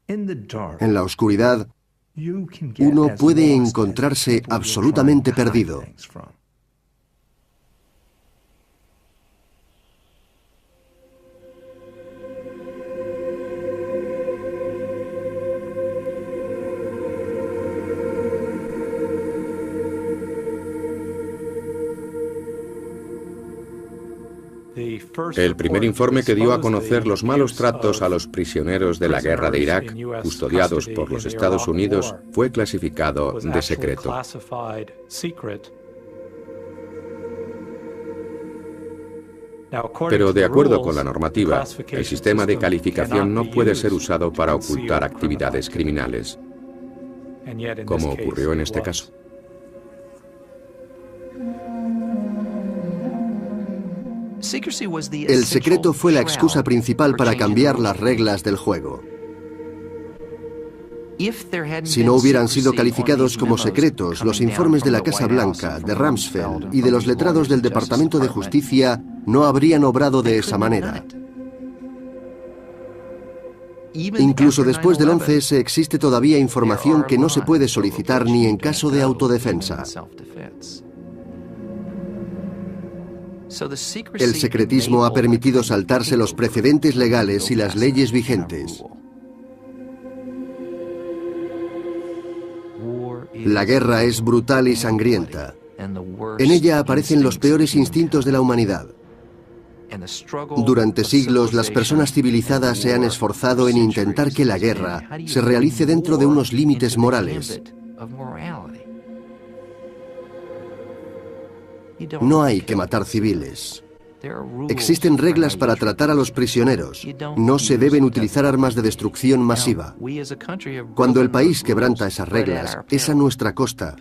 En la oscuridad, uno puede encontrarse absolutamente perdido. El primer informe que dio a conocer los malos tratos a los prisioneros de la guerra de Irak, custodiados por los Estados Unidos, fue clasificado de secreto. Pero de acuerdo con la normativa, el sistema de calificación no puede ser usado para ocultar actividades criminales, como ocurrió en este caso. El secreto fue la excusa principal para cambiar las reglas del juego. Si no hubieran sido calificados como secretos, los informes de la Casa Blanca, de Rumsfeld y de los letrados del Departamento de Justicia no habrían obrado de esa manera. Incluso después del 11S existe todavía información que no se puede solicitar ni en caso de autodefensa. El secretismo ha permitido saltarse los precedentes legales y las leyes vigentes. La guerra es brutal y sangrienta. En ella aparecen los peores instintos de la humanidad. Durante siglos, las personas civilizadas se han esforzado en intentar que la guerra se realice dentro de unos límites morales. No hay que matar civiles. Existen reglas para tratar a los prisioneros. No se deben utilizar armas de destrucción masiva. Cuando el país quebranta esas reglas, es a nuestra costa,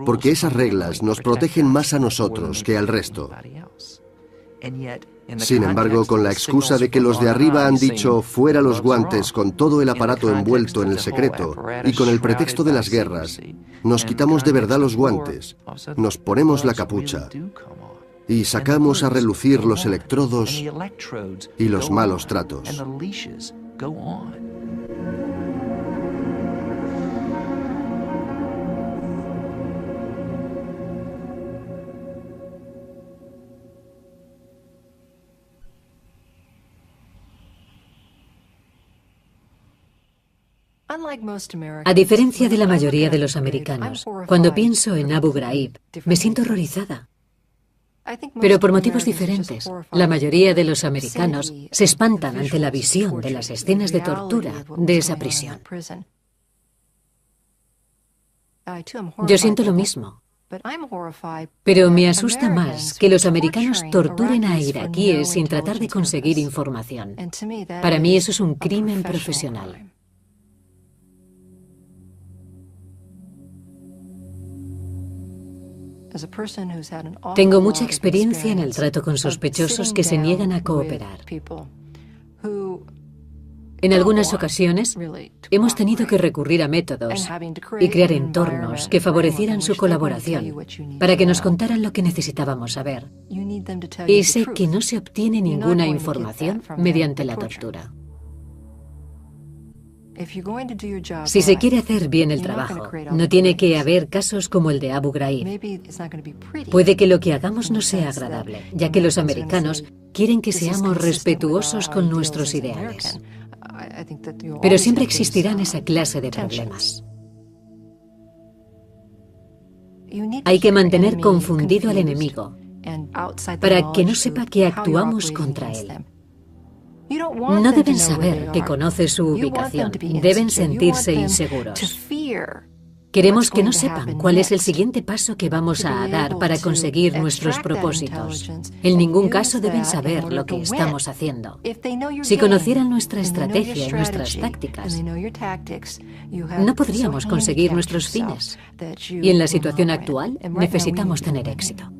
porque esas reglas nos protegen más a nosotros que al resto. Sin embargo, con la excusa de que los de arriba han dicho fuera los guantes con todo el aparato envuelto en el secreto y con el pretexto de las guerras, nos quitamos de verdad los guantes, nos ponemos la capucha y sacamos a relucir los electrodos y los malos tratos. A diferencia de la mayoría de los americanos, cuando pienso en Abu Ghraib, me siento horrorizada. Pero por motivos diferentes. La mayoría de los americanos se espantan ante la visión de las escenas de tortura de esa prisión. Yo siento lo mismo. Pero me asusta más que los americanos torturen a iraquíes sin tratar de conseguir información. Para mí eso es un crimen profesional. Tengo mucha experiencia en el trato con sospechosos que se niegan a cooperar. En algunas ocasiones hemos tenido que recurrir a métodos y crear entornos que favorecieran su colaboración para que nos contaran lo que necesitábamos saber. Y sé que no se obtiene ninguna información mediante la tortura. Si se quiere hacer bien el trabajo, no tiene que haber casos como el de Abu Ghraib. Puede que lo que hagamos no sea agradable, ya que los americanos quieren que seamos respetuosos con nuestros ideales. Pero siempre existirán esa clase de problemas. Hay que mantener confundido al enemigo para que no sepa que actuamos contra él. No deben saber que conoce su ubicación, deben sentirse inseguros. Queremos que no sepan cuál es el siguiente paso que vamos a dar para conseguir nuestros propósitos. En ningún caso deben saber lo que estamos haciendo. Si conocieran nuestra estrategia y nuestras tácticas, no podríamos conseguir nuestros fines. Y en la situación actual necesitamos tener éxito.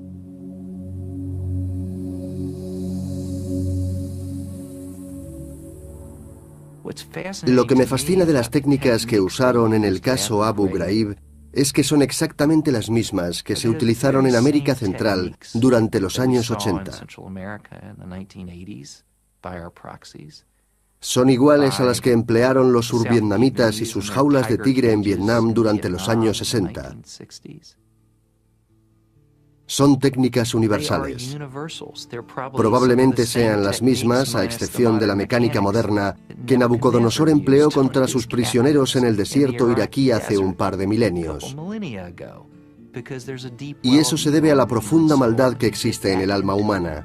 Lo que me fascina de las técnicas que usaron en el caso Abu Ghraib es que son exactamente las mismas que se utilizaron en América Central durante los años 80. Son iguales a las que emplearon los survietnamitas y sus jaulas de tigre en Vietnam durante los años 60. Son técnicas universales. Probablemente sean las mismas, a excepción de la mecánica moderna, que Nabucodonosor empleó contra sus prisioneros en el desierto iraquí hace un par de milenios. Y eso se debe a la profunda maldad que existe en el alma humana.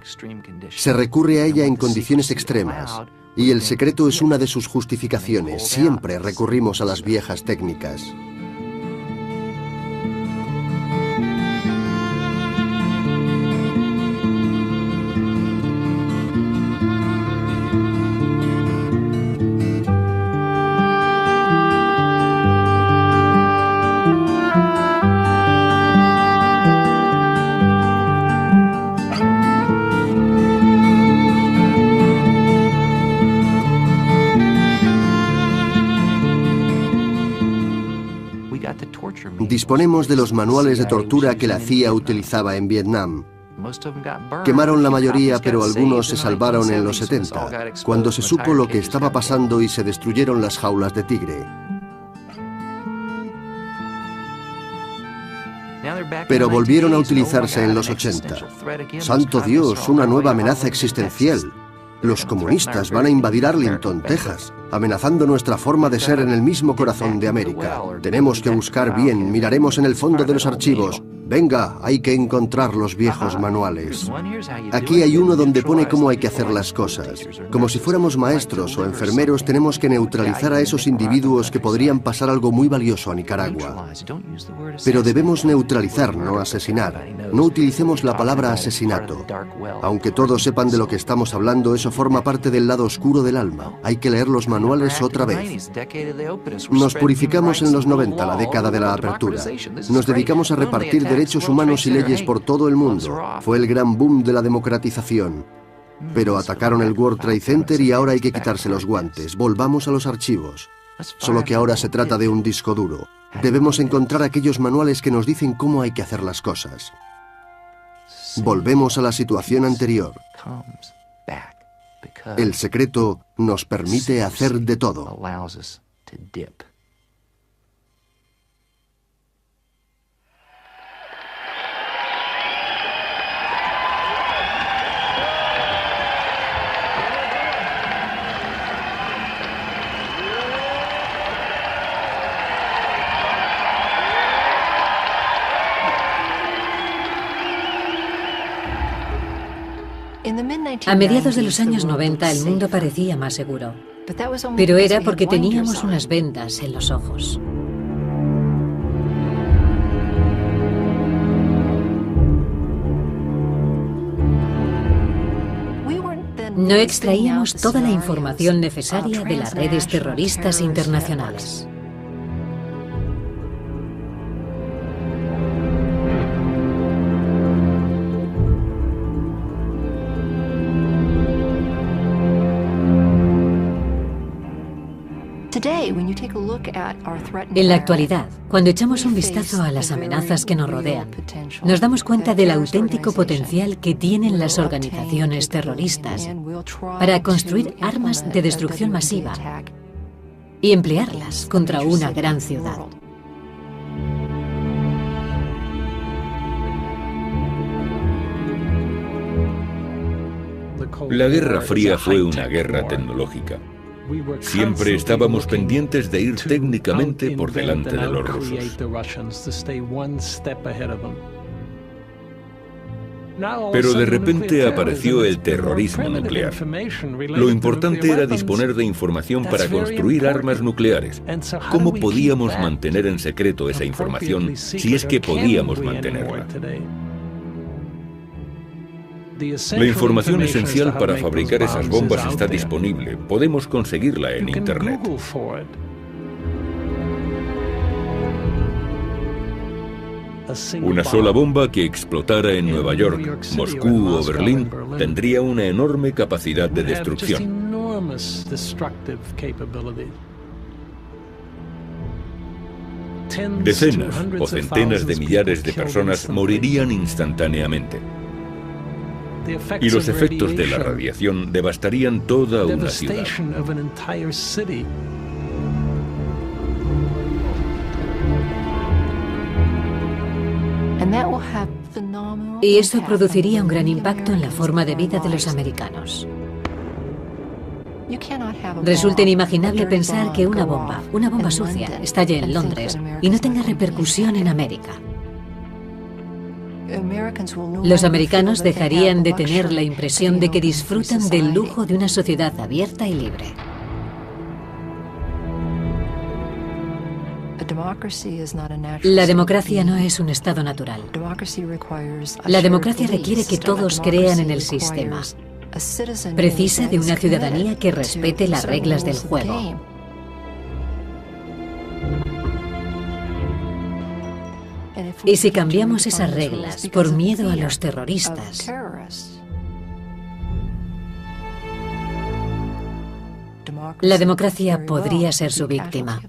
Se recurre a ella en condiciones extremas. Y el secreto es una de sus justificaciones. Siempre recurrimos a las viejas técnicas. Disponemos de los manuales de tortura que la CIA utilizaba en Vietnam. Quemaron la mayoría, pero algunos se salvaron en los 70, cuando se supo lo que estaba pasando y se destruyeron las jaulas de tigre. Pero volvieron a utilizarse en los 80. ¡Santo Dios! Una nueva amenaza existencial. Los comunistas van a invadir Arlington, Texas, amenazando nuestra forma de ser en el mismo corazón de América. Tenemos que buscar bien, miraremos en el fondo de los archivos. Venga, hay que encontrar los viejos manuales. Aquí hay uno donde pone cómo hay que hacer las cosas. Como si fuéramos maestros o enfermeros, tenemos que neutralizar a esos individuos que podrían pasar algo muy valioso a Nicaragua. Pero debemos neutralizar, no asesinar. No utilicemos la palabra asesinato. Aunque todos sepan de lo que estamos hablando, eso forma parte del lado oscuro del alma. Hay que leer los manuales otra vez. Nos purificamos en los 90, la década de la apertura. Nos dedicamos a repartir derechos humanos y leyes por todo el mundo. Fue el gran boom de la democratización. Pero atacaron el World Trade Center y ahora hay que quitarse los guantes. Volvamos a los archivos. Solo que ahora se trata de un disco duro. Debemos encontrar aquellos manuales que nos dicen cómo hay que hacer las cosas. Volvemos a la situación anterior. El secreto nos permite hacer de todo. A mediados de los años 90 el mundo parecía más seguro, pero era porque teníamos unas vendas en los ojos. No extraíamos toda la información necesaria de las redes terroristas internacionales. En la actualidad, cuando echamos un vistazo a las amenazas que nos rodean, nos damos cuenta del auténtico potencial que tienen las organizaciones terroristas para construir armas de destrucción masiva y emplearlas contra una gran ciudad. La Guerra Fría fue una guerra tecnológica. Siempre estábamos pendientes de ir técnicamente por delante de los rusos. Pero de repente apareció el terrorismo nuclear. Lo importante era disponer de información para construir armas nucleares. ¿Cómo podíamos mantener en secreto esa información si es que podíamos mantenerla? La información esencial para fabricar esas bombas está disponible. Podemos conseguirla en Internet. Una sola bomba que explotara en Nueva York, Moscú o Berlín tendría una enorme capacidad de destrucción. Decenas o centenas de millares de personas morirían instantáneamente. Y los efectos de la radiación devastarían toda una ciudad. Y esto produciría un gran impacto en la forma de vida de los americanos. Resulta inimaginable pensar que una bomba sucia, estalle en Londres y no tenga repercusión en América. Los americanos dejarían de tener la impresión de que disfrutan del lujo de una sociedad abierta y libre. La democracia no es un estado natural. La democracia requiere que todos crean en el sistema. Precisa de una ciudadanía que respete las reglas del juego. Y si cambiamos esas reglas por miedo a los terroristas, la democracia podría ser su víctima.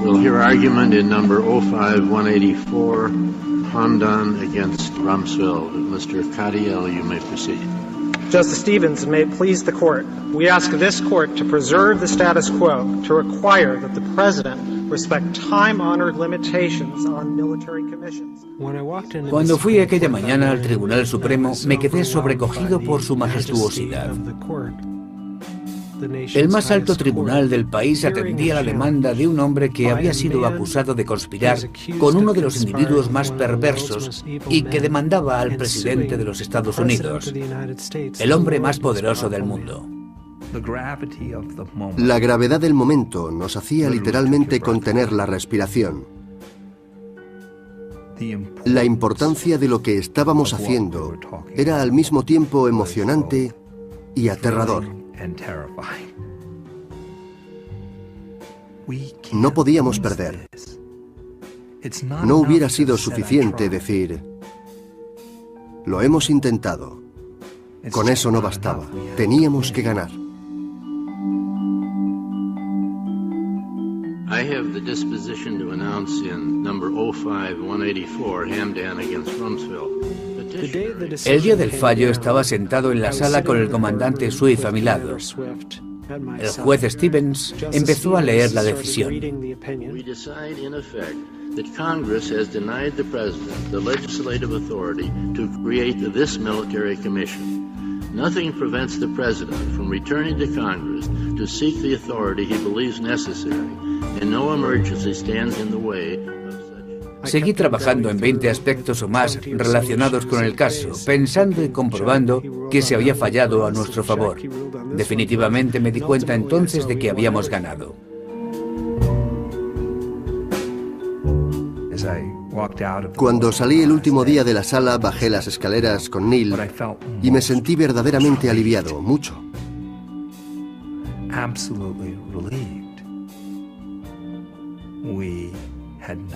We'll hear argument in number 05184, Hamdan against Rumsfeld. Mr. Cadiel, you may proceed. Justice Stevens, and may it please the Court, we ask this Court to preserve the status quo, to require that the President respect time-honored limitations on military commissions. Cuando fui aquella mañana al Tribunal Supremo, me quedé sobrecogido por su majestuosidad. El más alto tribunal del país atendía la demanda de un hombre que había sido acusado de conspirar con uno de los individuos más perversos y que demandaba al presidente de los Estados Unidos, el hombre más poderoso del mundo. La gravedad del momento nos hacía literalmente contener la respiración. La importancia de lo que estábamos haciendo era al mismo tiempo emocionante y aterrador. No podíamos perder. No hubiera sido suficiente decir, lo hemos intentado. Con eso no bastaba. Teníamos que ganar. I have the disposition to announce in number 05184, Hamdan against Rumsfeld. El día del fallo estaba sentado en la sala con el comandante Swift a mi lado. El juez Stevens empezó a leer la decisión. We decide in effect that Congress has denied the President the legislative authority to create this military commission. Nothing prevents the President from returning to Congress to seek the authority he believes necessary, and no emergency stands in the way. Seguí trabajando en 20 aspectos o más relacionados con el caso, pensando y comprobando que se había fallado a nuestro favor. Definitivamente me di cuenta entonces de que habíamos ganado. Cuando salí el último día de la sala, bajé las escaleras con Neil y me sentí verdaderamente aliviado, mucho.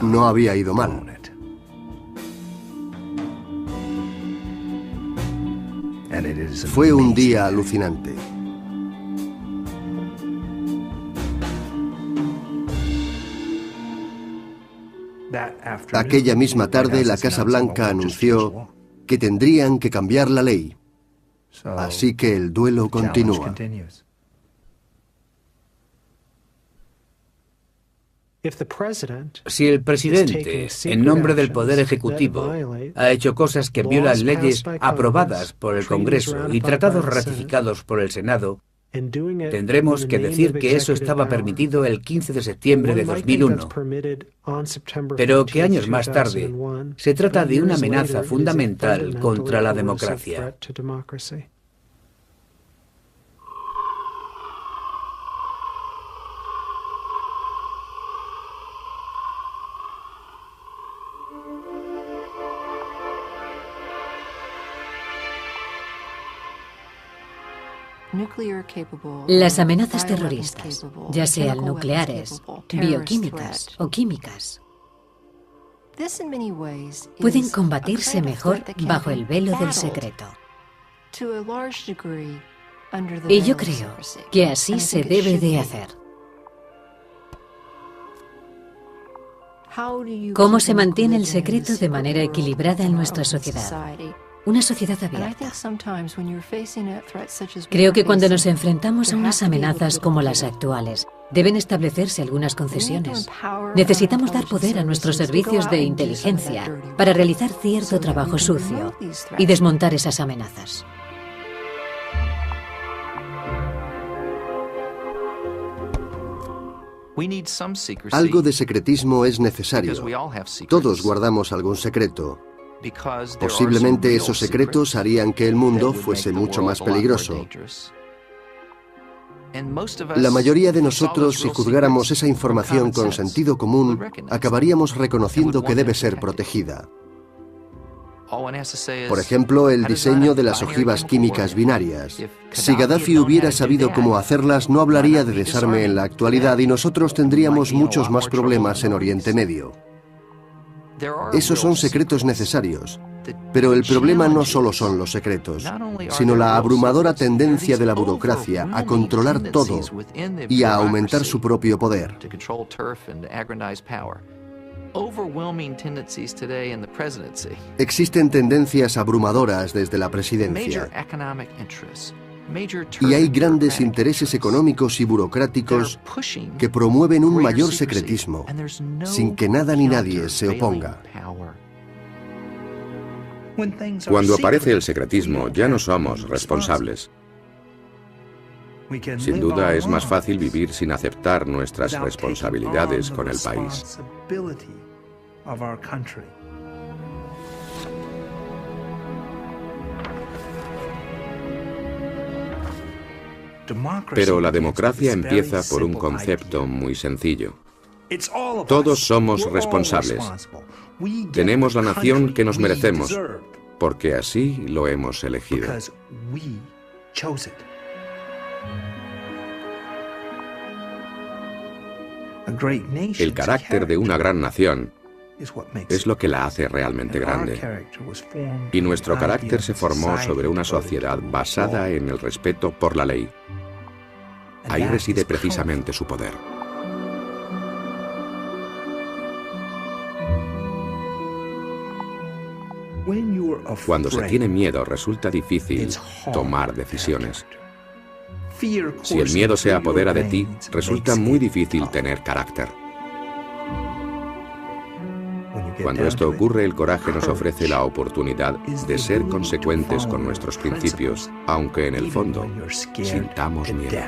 No había ido mal. Fue un día alucinante. Aquella misma tarde, la Casa Blanca anunció que tendrían que cambiar la ley. Así que el duelo continúa. Si el presidente, en nombre del Poder Ejecutivo, ha hecho cosas que violan leyes aprobadas por el Congreso y tratados ratificados por el Senado, tendremos que decir que eso estaba permitido el 15 de septiembre de 2001, pero que años más tarde se trata de una amenaza fundamental contra la democracia. Las amenazas terroristas, ya sean nucleares, bioquímicas o químicas, pueden combatirse mejor bajo el velo del secreto. Y yo creo que así se debe de hacer. ¿Cómo se mantiene el secreto de manera equilibrada en nuestra sociedad? Una sociedad abierta. Creo que cuando nos enfrentamos a unas amenazas como las actuales, deben establecerse algunas concesiones. Necesitamos dar poder a nuestros servicios de inteligencia para realizar cierto trabajo sucio y desmontar esas amenazas. Algo de secretismo es necesario. Todos guardamos algún secreto. Posiblemente esos secretos harían que el mundo fuese mucho más peligroso. La mayoría de nosotros, si juzgáramos esa información con sentido común, acabaríamos reconociendo que debe ser protegida. Por ejemplo, el diseño de las ojivas químicas binarias. Si Gaddafi hubiera sabido cómo hacerlas, no hablaría de desarme en la actualidad y nosotros tendríamos muchos más problemas en Oriente Medio. Esos son secretos necesarios. Pero el problema no solo son los secretos, sino la abrumadora tendencia de la burocracia a controlar todo y a aumentar su propio poder. Existen tendencias abrumadoras desde la presidencia. Y hay grandes intereses económicos y burocráticos que promueven un mayor secretismo, sin que nada ni nadie se oponga. Cuando aparece el secretismo, ya no somos responsables. Sin duda, es más fácil vivir sin aceptar nuestras responsabilidades con el país. Pero la democracia empieza por un concepto muy sencillo. Todos somos responsables. Tenemos la nación que nos merecemos, porque así lo hemos elegido. El carácter de una gran nación es lo que la hace realmente grande. Y nuestro carácter se formó sobre una sociedad basada en el respeto por la ley. Ahí reside precisamente su poder. Cuando se tiene miedo, resulta difícil tomar decisiones. Si el miedo se apodera de ti, resulta muy difícil tener carácter. Cuando esto ocurre, el coraje nos ofrece la oportunidad de ser consecuentes con nuestros principios, aunque en el fondo sintamos miedo.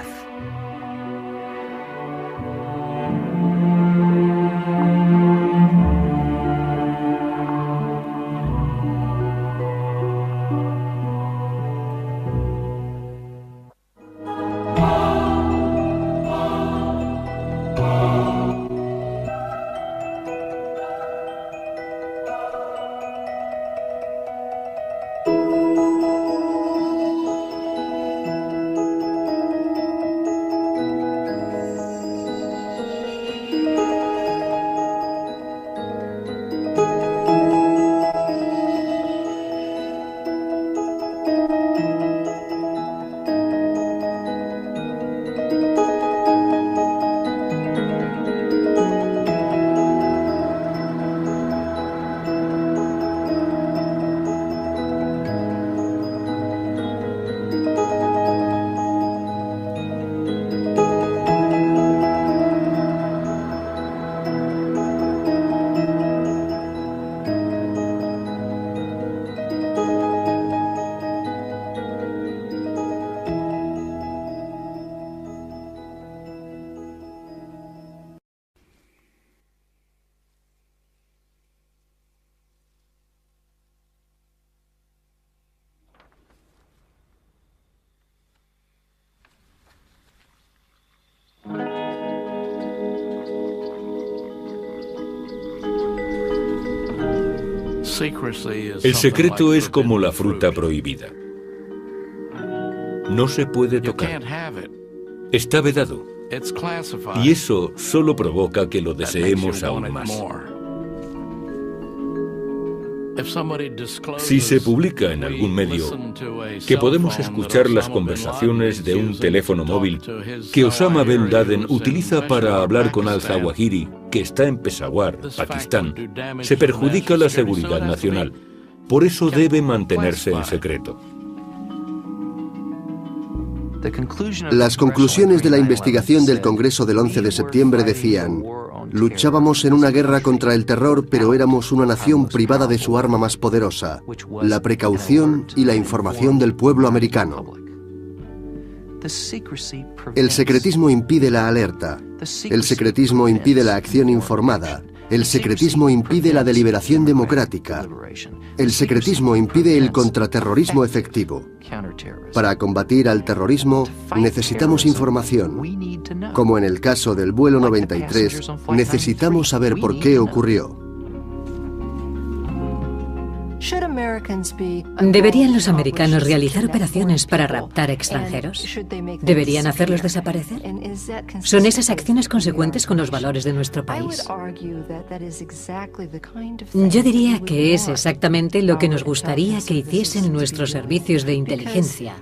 El secreto es como la fruta prohibida. No se puede tocar. Está vedado. Y eso solo provoca que lo deseemos aún más. Si se publica en algún medio que podemos escuchar las conversaciones de un teléfono móvil que Osama Bin Laden utiliza para hablar con al-Zawahiri, que está en Peshawar, Pakistán, se perjudica la seguridad nacional. Por eso debe mantenerse en secreto. Las conclusiones de la investigación del Congreso del 11 de septiembre decían: luchábamos en una guerra contra el terror, pero éramos una nación privada de su arma más poderosa, la precaución y la información del pueblo americano. El secretismo impide la alerta. El secretismo impide la acción informada. El secretismo impide la deliberación democrática. El secretismo impide el contraterrorismo efectivo. Para combatir al terrorismo necesitamos información. Como en el caso del vuelo 93, necesitamos saber por qué ocurrió. ¿Deberían los americanos realizar operaciones para raptar extranjeros? ¿Deberían hacerlos desaparecer? ¿Son esas acciones consecuentes con los valores de nuestro país? Yo diría que es exactamente lo que nos gustaría que hiciesen nuestros servicios de inteligencia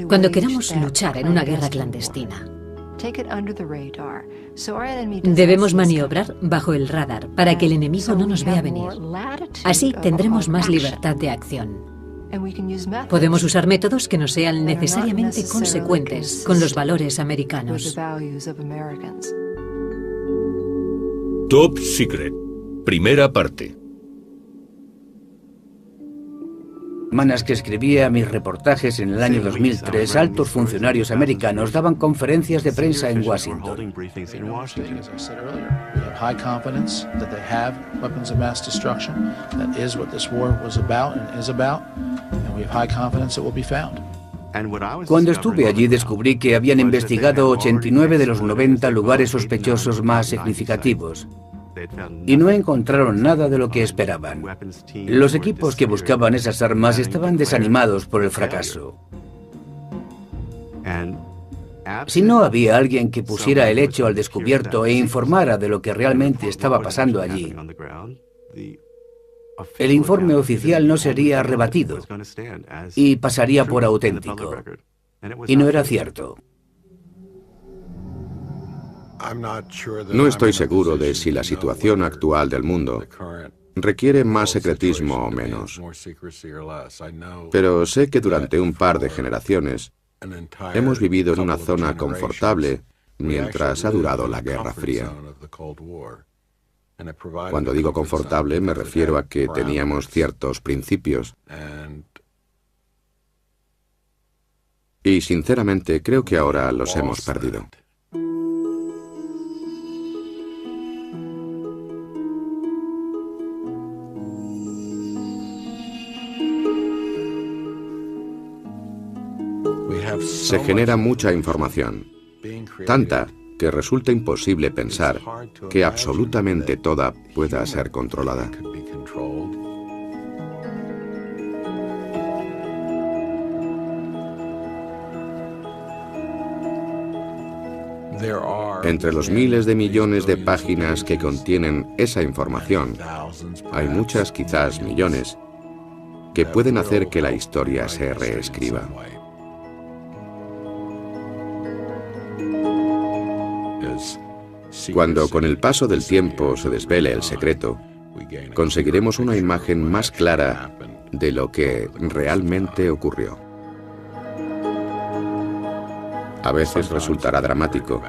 cuando queramos luchar en una guerra clandestina. Debemos maniobrar bajo el radar para que el enemigo no nos vea venir. Así tendremos más libertad de acción. Podemos usar métodos que no sean necesariamente consecuentes con los valores americanos. Top Secret. Primera parte. Semanas que escribía mis reportajes en el año 2003, altos funcionarios americanos daban conferencias de prensa en Washington. Cuando estuve allí descubrí que habían investigado 89 de los 90 lugares sospechosos más significativos. Y no encontraron nada de lo que esperaban. Los equipos que buscaban esas armas estaban desanimados por el fracaso. Si no había alguien que pusiera el hecho al descubierto e informara de lo que realmente estaba pasando allí, el informe oficial no sería rebatido y pasaría por auténtico. Y no era cierto. No estoy seguro de si la situación actual del mundo requiere más secretismo o menos. Pero sé que durante un par de generaciones hemos vivido en una zona confortable mientras ha durado la Guerra Fría. Cuando digo confortable me refiero a que teníamos ciertos principios. Y sinceramente creo que ahora los hemos perdido. Se genera mucha información, tanta que resulta imposible pensar que absolutamente toda pueda ser controlada. Entre los miles de millones de páginas que contienen esa información, hay muchas, quizás millones, que pueden hacer que la historia se reescriba. Cuando con el paso del tiempo se desvele el secreto, conseguiremos una imagen más clara de lo que realmente ocurrió. A veces resultará dramático.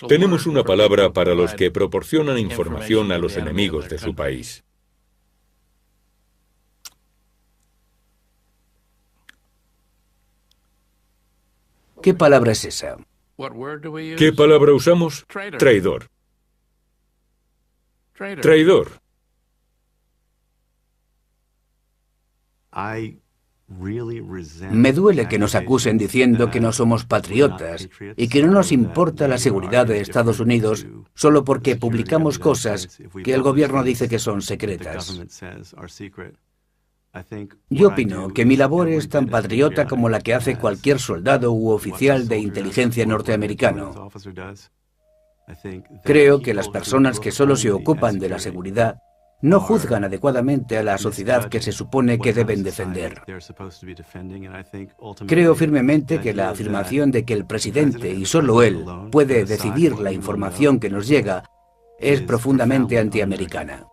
Tenemos una palabra para los que proporcionan información a los enemigos de su país. ¿Qué palabra es esa? ¿Qué palabra usamos? Traidor. Traidor. Me duele que nos acusen diciendo que no somos patriotas y que no nos importa la seguridad de Estados Unidos solo porque publicamos cosas que el gobierno dice que son secretas. Yo opino que mi labor es tan patriota como la que hace cualquier soldado u oficial de inteligencia norteamericano. Creo que las personas que solo se ocupan de la seguridad no juzgan adecuadamente a la sociedad que se supone que deben defender. Creo firmemente que la afirmación de que el presidente, y solo él, puede decidir la información que nos llega es profundamente antiamericana.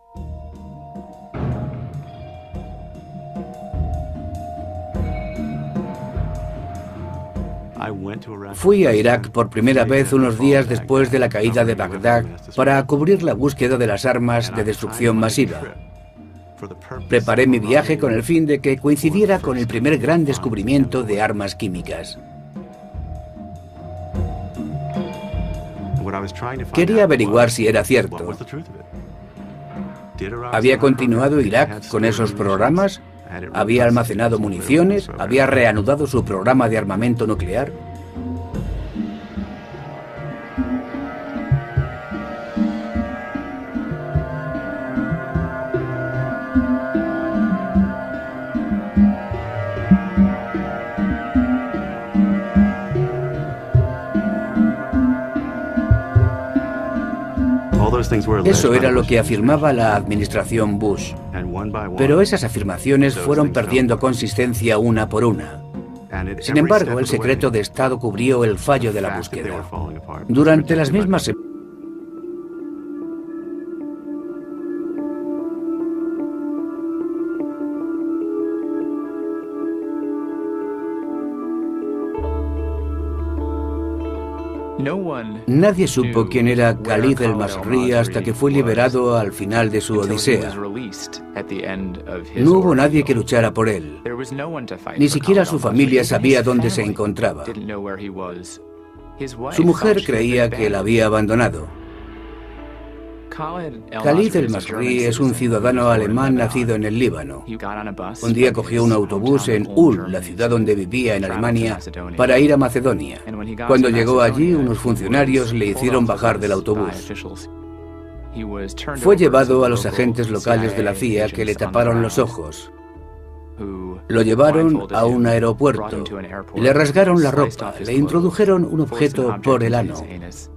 Fui a Irak por primera vez unos días después de la caída de Bagdad para cubrir la búsqueda de las armas de destrucción masiva. Preparé mi viaje con el fin de que coincidiera con el primer gran descubrimiento de armas químicas. Quería averiguar si era cierto. ¿Había continuado Irak con esos programas? ¿Había almacenado municiones? ¿Había reanudado su programa de armamento nuclear? Eso era lo que afirmaba la administración Bush. Pero esas afirmaciones fueron perdiendo consistencia una por una. Sin embargo, el secreto de Estado cubrió el fallo de la búsqueda. Durante las mismas semanas, nadie supo quién era Khalid el-Masri hasta que fue liberado al final de su odisea. No hubo nadie que luchara por él. Ni siquiera su familia sabía dónde se encontraba. Su mujer creía que la había abandonado. Khalid el-Masri es un ciudadano alemán nacido en el Líbano. Un día cogió un autobús en Ul, la ciudad donde vivía en Alemania, para ir a Macedonia. Cuando llegó allí, unos funcionarios le hicieron bajar del autobús. Fue llevado a los agentes locales de la CIA que le taparon los ojos. Lo llevaron a un aeropuerto, le rasgaron la ropa, le introdujeron un objeto por el ano,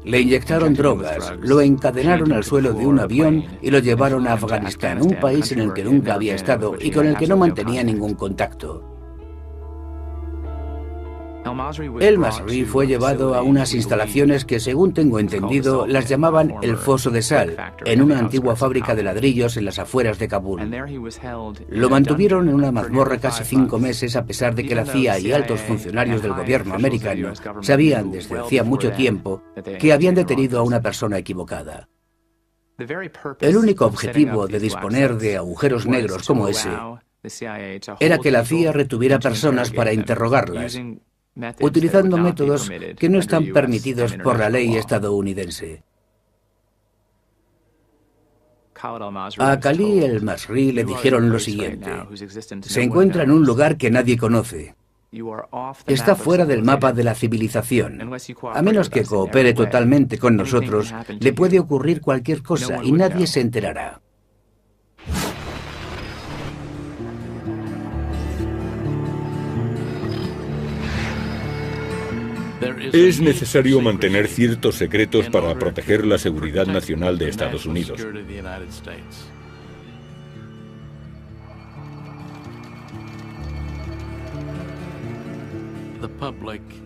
le inyectaron drogas, lo encadenaron al suelo de un avión y lo llevaron a Afganistán, un país en el que nunca había estado y con el que no mantenía ningún contacto. El-Masri fue llevado a unas instalaciones que, según tengo entendido, las llamaban el Foso de Sal, en una antigua fábrica de ladrillos en las afueras de Kabul. Lo mantuvieron en una mazmorra casi 5 meses, a pesar de que la CIA y altos funcionarios del gobierno americano sabían desde hacía mucho tiempo que habían detenido a una persona equivocada. El único objetivo de disponer de agujeros negros como ese era que la CIA retuviera personas para interrogarlas, utilizando métodos que no están permitidos por la ley estadounidense. A Khalid el-Masri le dijeron lo siguiente: se encuentra en un lugar que nadie conoce. Está fuera del mapa de la civilización. A menos que coopere totalmente con nosotros, le puede ocurrir cualquier cosa y nadie se enterará. Es necesario mantener ciertos secretos para proteger la seguridad nacional de Estados Unidos.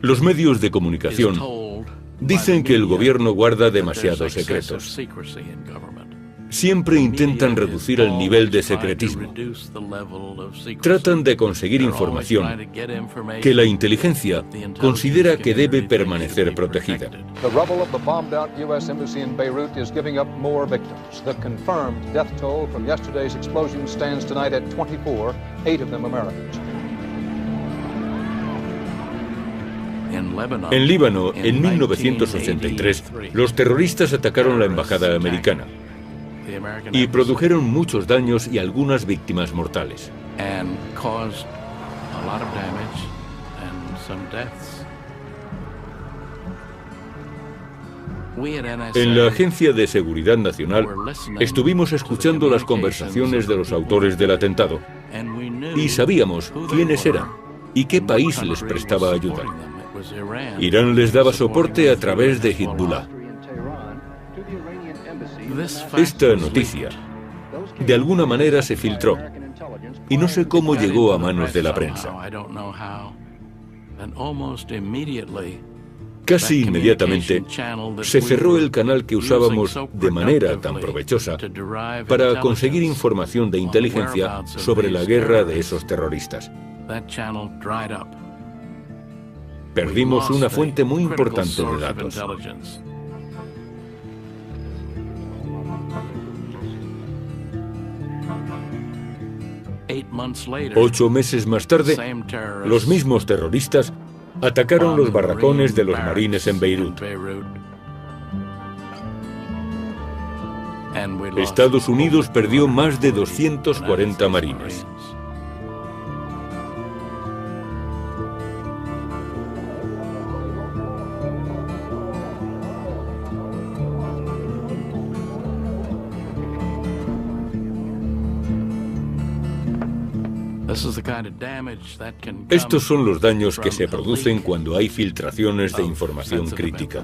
Los medios de comunicación dicen que el gobierno guarda demasiados secretos. Siempre intentan reducir el nivel de secretismo. Tratan de conseguir información que la inteligencia considera que debe permanecer protegida. The rubble of the bombed-out U.S. Embassy in Beirut is giving up more victims. The confirmed death toll from yesterday's explosion stands tonight at 24, 8 of them Americans. En Líbano, en 1983, los terroristas atacaron la embajada americana y produjeron muchos daños y algunas víctimas mortales. En la Agencia de Seguridad Nacional estuvimos escuchando las conversaciones de los autores del atentado y sabíamos quiénes eran y qué país les prestaba ayuda. Irán les daba soporte a través de Hezbollah. Esta noticia, de alguna manera, se filtró y no sé cómo llegó a manos de la prensa. Casi inmediatamente se cerró el canal que usábamos de manera tan provechosa para conseguir información de inteligencia sobre la guerra de esos terroristas. Perdimos una fuente muy importante de datos. 8 meses más tarde, los mismos terroristas atacaron los barracones de los marines en Beirut. Estados Unidos perdió más de 240 marines. Estos son los daños que se producen cuando hay filtraciones de información crítica.